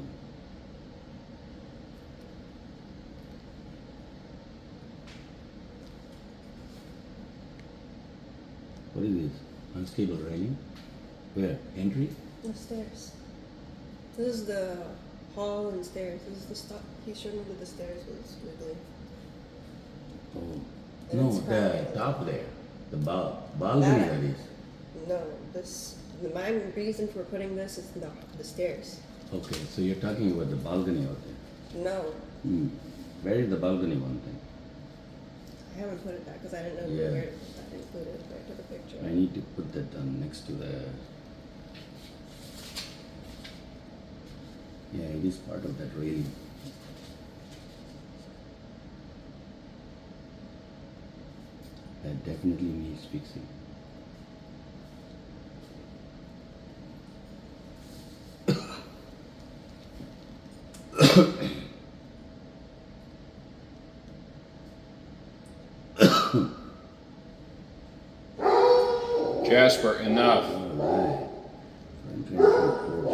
What is this? Unstable railing? Where? Entry? The stairs. This is the hall and stairs. This is the stop. He showed me that the stairs was wiggling. Oh. And No, it's the probably- top there. The balcony That- that is. No, this. My reason for putting this is the stairs. Okay, so you're talking about the balcony out there. No, Hmm. Where is the balcony one thing? I haven't put it back because I didn't know Yeah. where to put that included. Where I took a picture. I need to put that next to the. Yeah, it is part of that railing. That definitely needs fixing. Jasper, enough. Alright. Front entry port.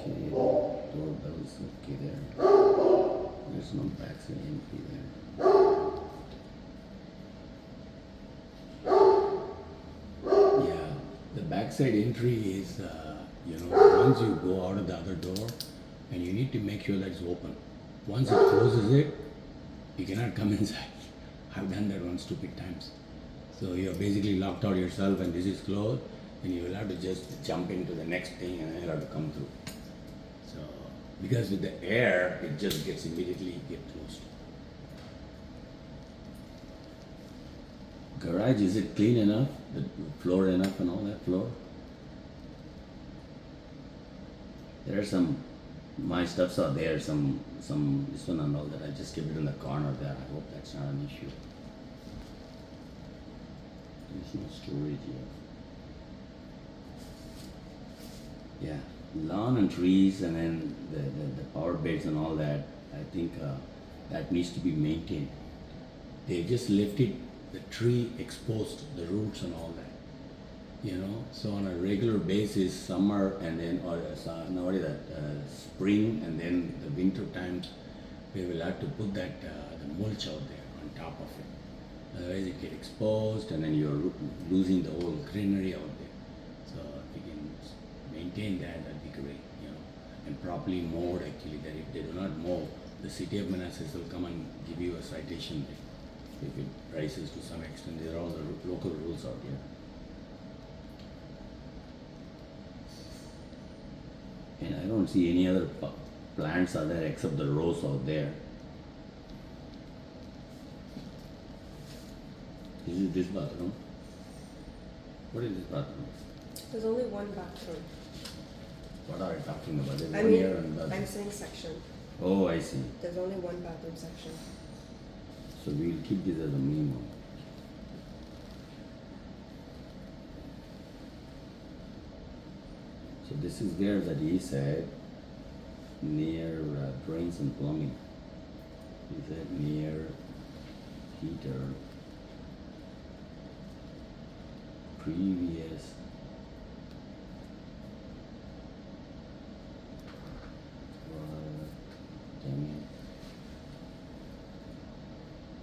Okay. Doorbell is okay there. There's no backside entry there. Yeah, the backside entry is, once you go out of the other door, and you need to make sure that it's open. Once it closes it, you cannot come inside. I've done that one stupid times. So you're basically locked out yourself, and this is closed, and you will have to just jump into the next thing, and then you'll have to come through. So, because with the air, it just gets immediately closed. Garage, is it clean enough? The floor enough and all that floor? There are some, my stuffs are there, some, this one and all that. I just kept it in the corner there. I hope that's not an issue. There's no storage here. Yeah, lawn and trees, and then the power beds and all that. I think that needs to be maintained. They just lifted the tree exposed, the roots and all that. So on a regular basis, summer and then, spring and then the winter times, we will have to put that the mulch out there on top of it. Otherwise it get exposed, and then you're losing the whole greenery out there. So if you can maintain that, that'd be great, and properly mowed. Actually, that if they do not mow, the city of Manassas will come and give you a citation if it rises to some extent. There are all the local rules out here. And I don't see any other plants are there except the rose out there. Is it this bathroom? What is this bathroom? There's only one bathroom. What are you talking about? There's I one mean, here and that. I'm saying section. Oh, I see. There's only one bathroom section. So we'll keep this as a minimum. So this is where that he said near drains and plumbing. He said near heater, previous damage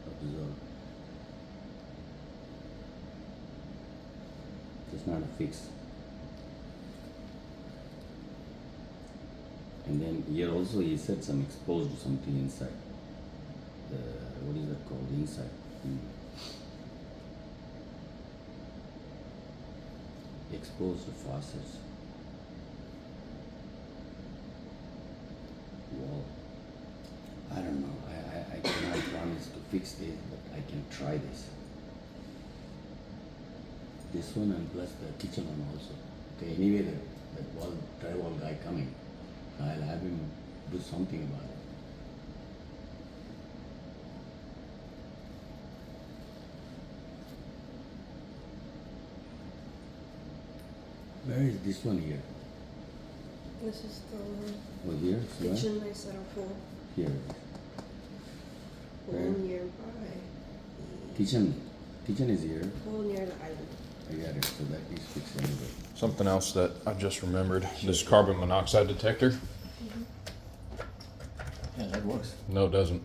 observed. It's not a fix. And then here also he said some exposed something inside. What is that called? Inside. Exposed faucets. Wall. I don't know. I cannot promise to fix this, but I can try this. This one and plus the kitchen one also. Okay, anyway, that wall drywall guy coming, I'll have him do something about it. Where is this one here? This is the Oh, here? So kitchen they set up for. here. Where? Pool nearby. Kitchen is here. Pool near the island. I got it. So that is fixed anyway. Something else that I just remembered, this carbon monoxide detector. Yeah, that works. No, it doesn't.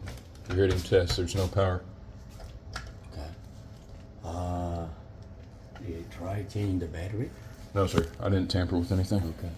You're hitting test, there's no power. Okay. Did you try changing the battery? No, sir, I didn't tamper with anything. Okay.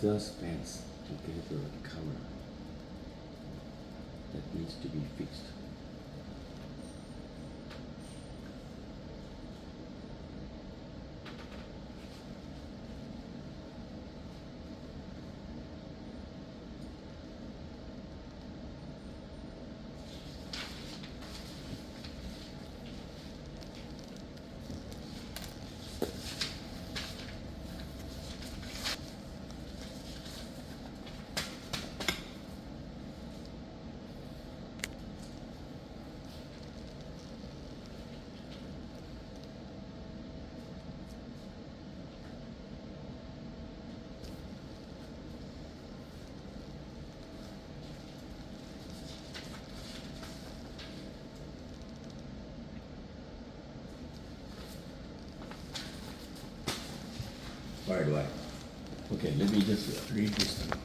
exhaust fans, okay, to the cover. That needs to be fixed. Why do I? Okay, let me just read this thing.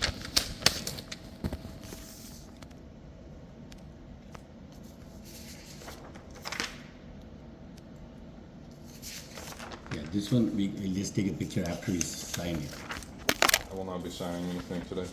Yeah, this one we'll just take a picture after we sign it. I will not be signing anything today.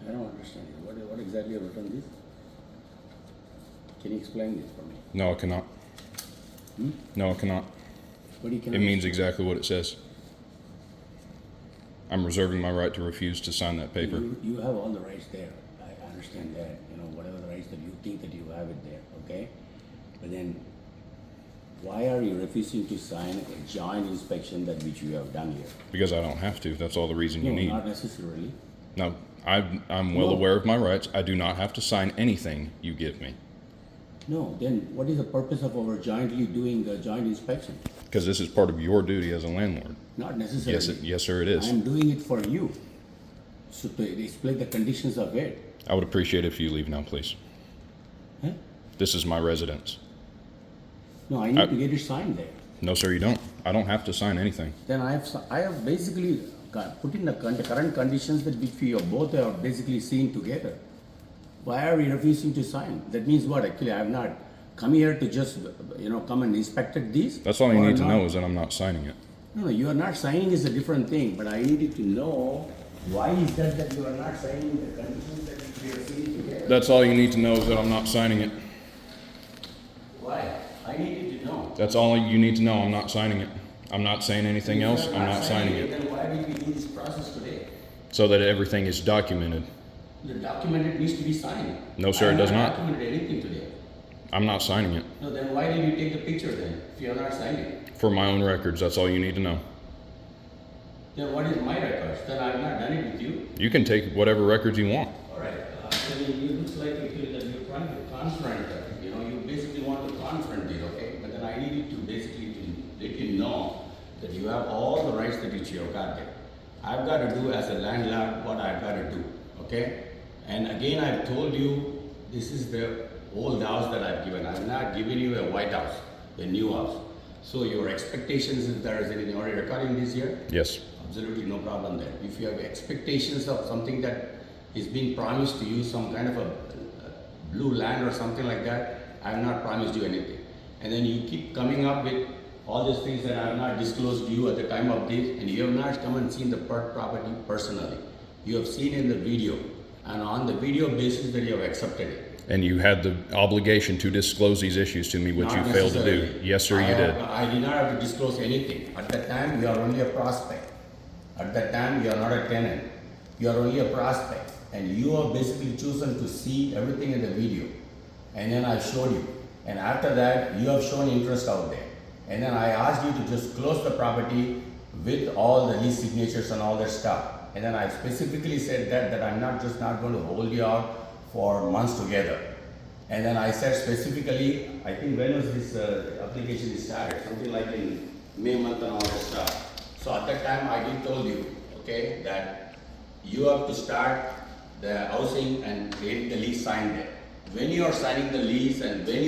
I don't understand. What exactly you wrote on this? Can you explain this for me? No, it cannot. No, it cannot. What do you It means exactly what it says. I'm reserving my right to refuse to sign that paper. You have all the rights there. I understand that. You know, whatever the rights that you think that you have it there, okay? But then, why are you refusing to sign a joint inspection that which you have done here? Because I don't have to. That's all the reason you No, need. not necessarily. No, I'm well No. aware of my rights. I do not have to sign anything you give me. No, then what is the purpose of our jointly doing the joint inspection? Because this is part of your duty as a landlord. Not necessarily. Yes, sir, it is. I'm doing it for you. So to explain the conditions of it. I would appreciate it if you leave now, please. Huh? This is my residence. No, I need to get it signed there. No, sir, you don't. I don't have to sign anything. Then I have basically put in the current conditions that which we both are basically seeing together. Why are we refusing to sign? That means what? Actually, I have not come here to just, come and inspected these. That's all you or need to not? know is that I'm not signing it. No, you are not signing is a different thing, but I needed to know why is that you are not signing the conditions that we are seeing together. That's all you need to know is that I'm not signing it. Why? I needed to know. That's all you need to know. I'm not signing it. I'm not saying anything else. I'm not signing it. Then why did we do this process today? So that everything is documented. The document needs to be signed. No, sir, I it does have not. documented anything today. I'm not signing it. No, then why did you take the picture then, if you're not signing? For my own records, that's all you need to know. Then what is my records? Then I've not done it with you. You can take whatever records you want. All right. I mean, it looks like actually that you're trying to confront, you basically want to confront it, okay? But then I needed to basically to let you know that you have all the rights that which you have got there. I've got to do as a landlord what I've got to do, okay? And again, I've told you, this is the old house that I've given. I've not given you a white house, a new house. So your expectations, if there is anything already recording this year? Yes. Absolutely no problem there. If you have expectations of something that is being promised to you, some kind of a blue land or something like that, I have not promised you anything. And then you keep coming up with all these things that I have not disclosed to you at the time of this, and you have not come and seen the property personally. You have seen in the video, and on the video basis that you have accepted it. And you had the obligation to disclose these issues to me, which Not you failed to do. necessarily. Yes, sir, you did. I did not have to disclose anything. At that time, you are only a prospect. At that time, you are not a tenant. You are only a prospect. And you have basically chosen to see everything in the video. And then I showed you. And after that, you have shown interest out there. And then I asked you to just close the property with all the lease signatures and all that stuff. And then I specifically said that I'm not going to hold you out for months together. And then I said specifically, I think when was this application started? Something like in May month and all that stuff. So at that time I did told you, okay, that you have to start the housing and get the lease signed there. When you are signing the lease and when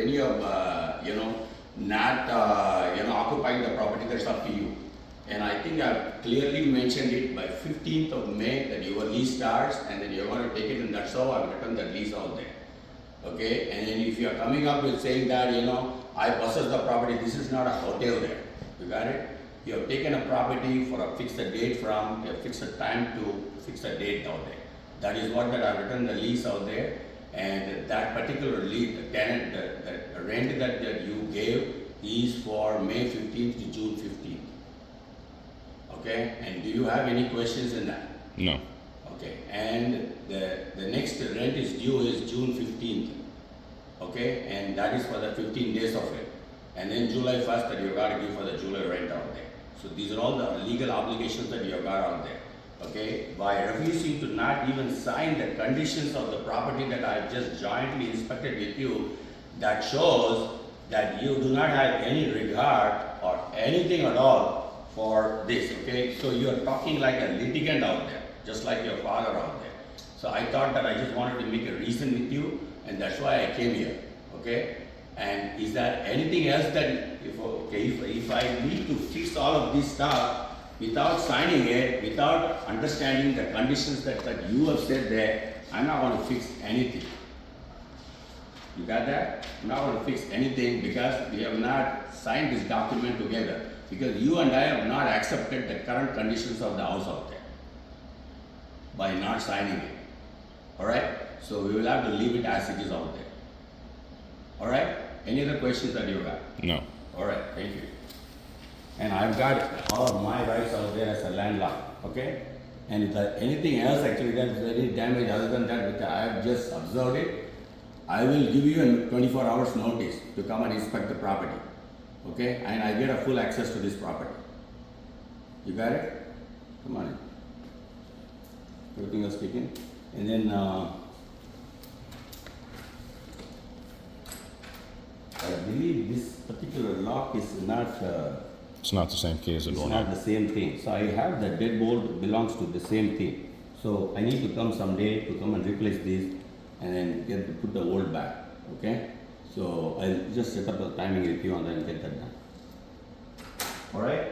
you are not occupying the property, that's up to you. And I think I've clearly mentioned it by 15th of May that your lease starts and then you're going to take it, and that's how I've written that lease out there. Okay, and then if you're coming up with saying that, I possess the property, this is not a hotel there. You got it? You have taken a property for a fixed date from a fixed time to fixed date out there. That is what that I've written the lease out there, and that particular lease, the tenant, the rent that you gave is for May 15th to June 15th. Okay, and do you have any questions in that? No. Okay, and the next rent is due is June 15th. Okay, and that is for the 15 days of it. And then July 1st that you got to give for the July rent out there. So these are all the legal obligations that you have got out there. Okay, by refusing to not even sign the conditions of the property that I have just jointly inspected with you, that shows that you do not have any regard or anything at all for this, okay? So you are talking like a litigant out there, just like your father out there. So I thought that I just wanted to make a reason with you, and that's why I came here, okay? And is there anything else that, if I need to fix all of this stuff without signing it, without understanding the conditions that you have said there, I'm not going to fix anything. You got that? I'm not going to fix anything because we have not signed this document together. Because you and I have not accepted the current conditions of the house out there by not signing it. Alright? So we will have to leave it as it is out there. Alright? Any other questions that you got? No. Alright, thank you. And I've got all of my rights out there as a landlord. Okay? And if there anything else actually that is very damage other than that which I have just observed it, I will give you a 24 hours notice to come and inspect the property. Okay, and I get a full access to this property. You got it? Come on in. Everything else taken? And then I believe this particular lock is not It's not the same key as the it's doorknob. not the same thing. So I have the deadbolt belongs to the same thing. So I need to come someday to come and replace this and then get to put the old back. Okay? So I'll just set up the timing with you and then get that done. Alright?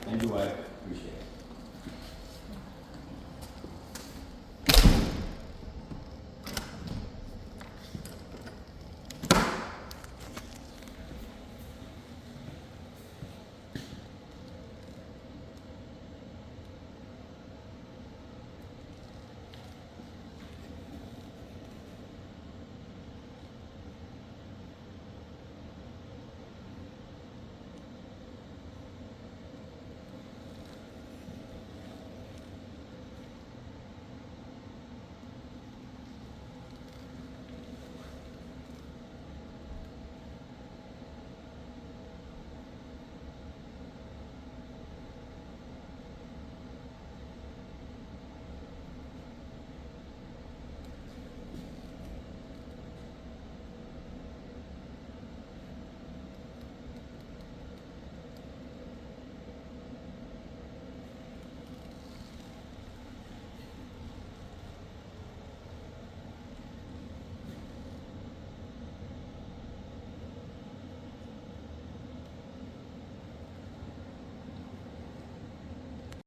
Thank you, I appreciate it.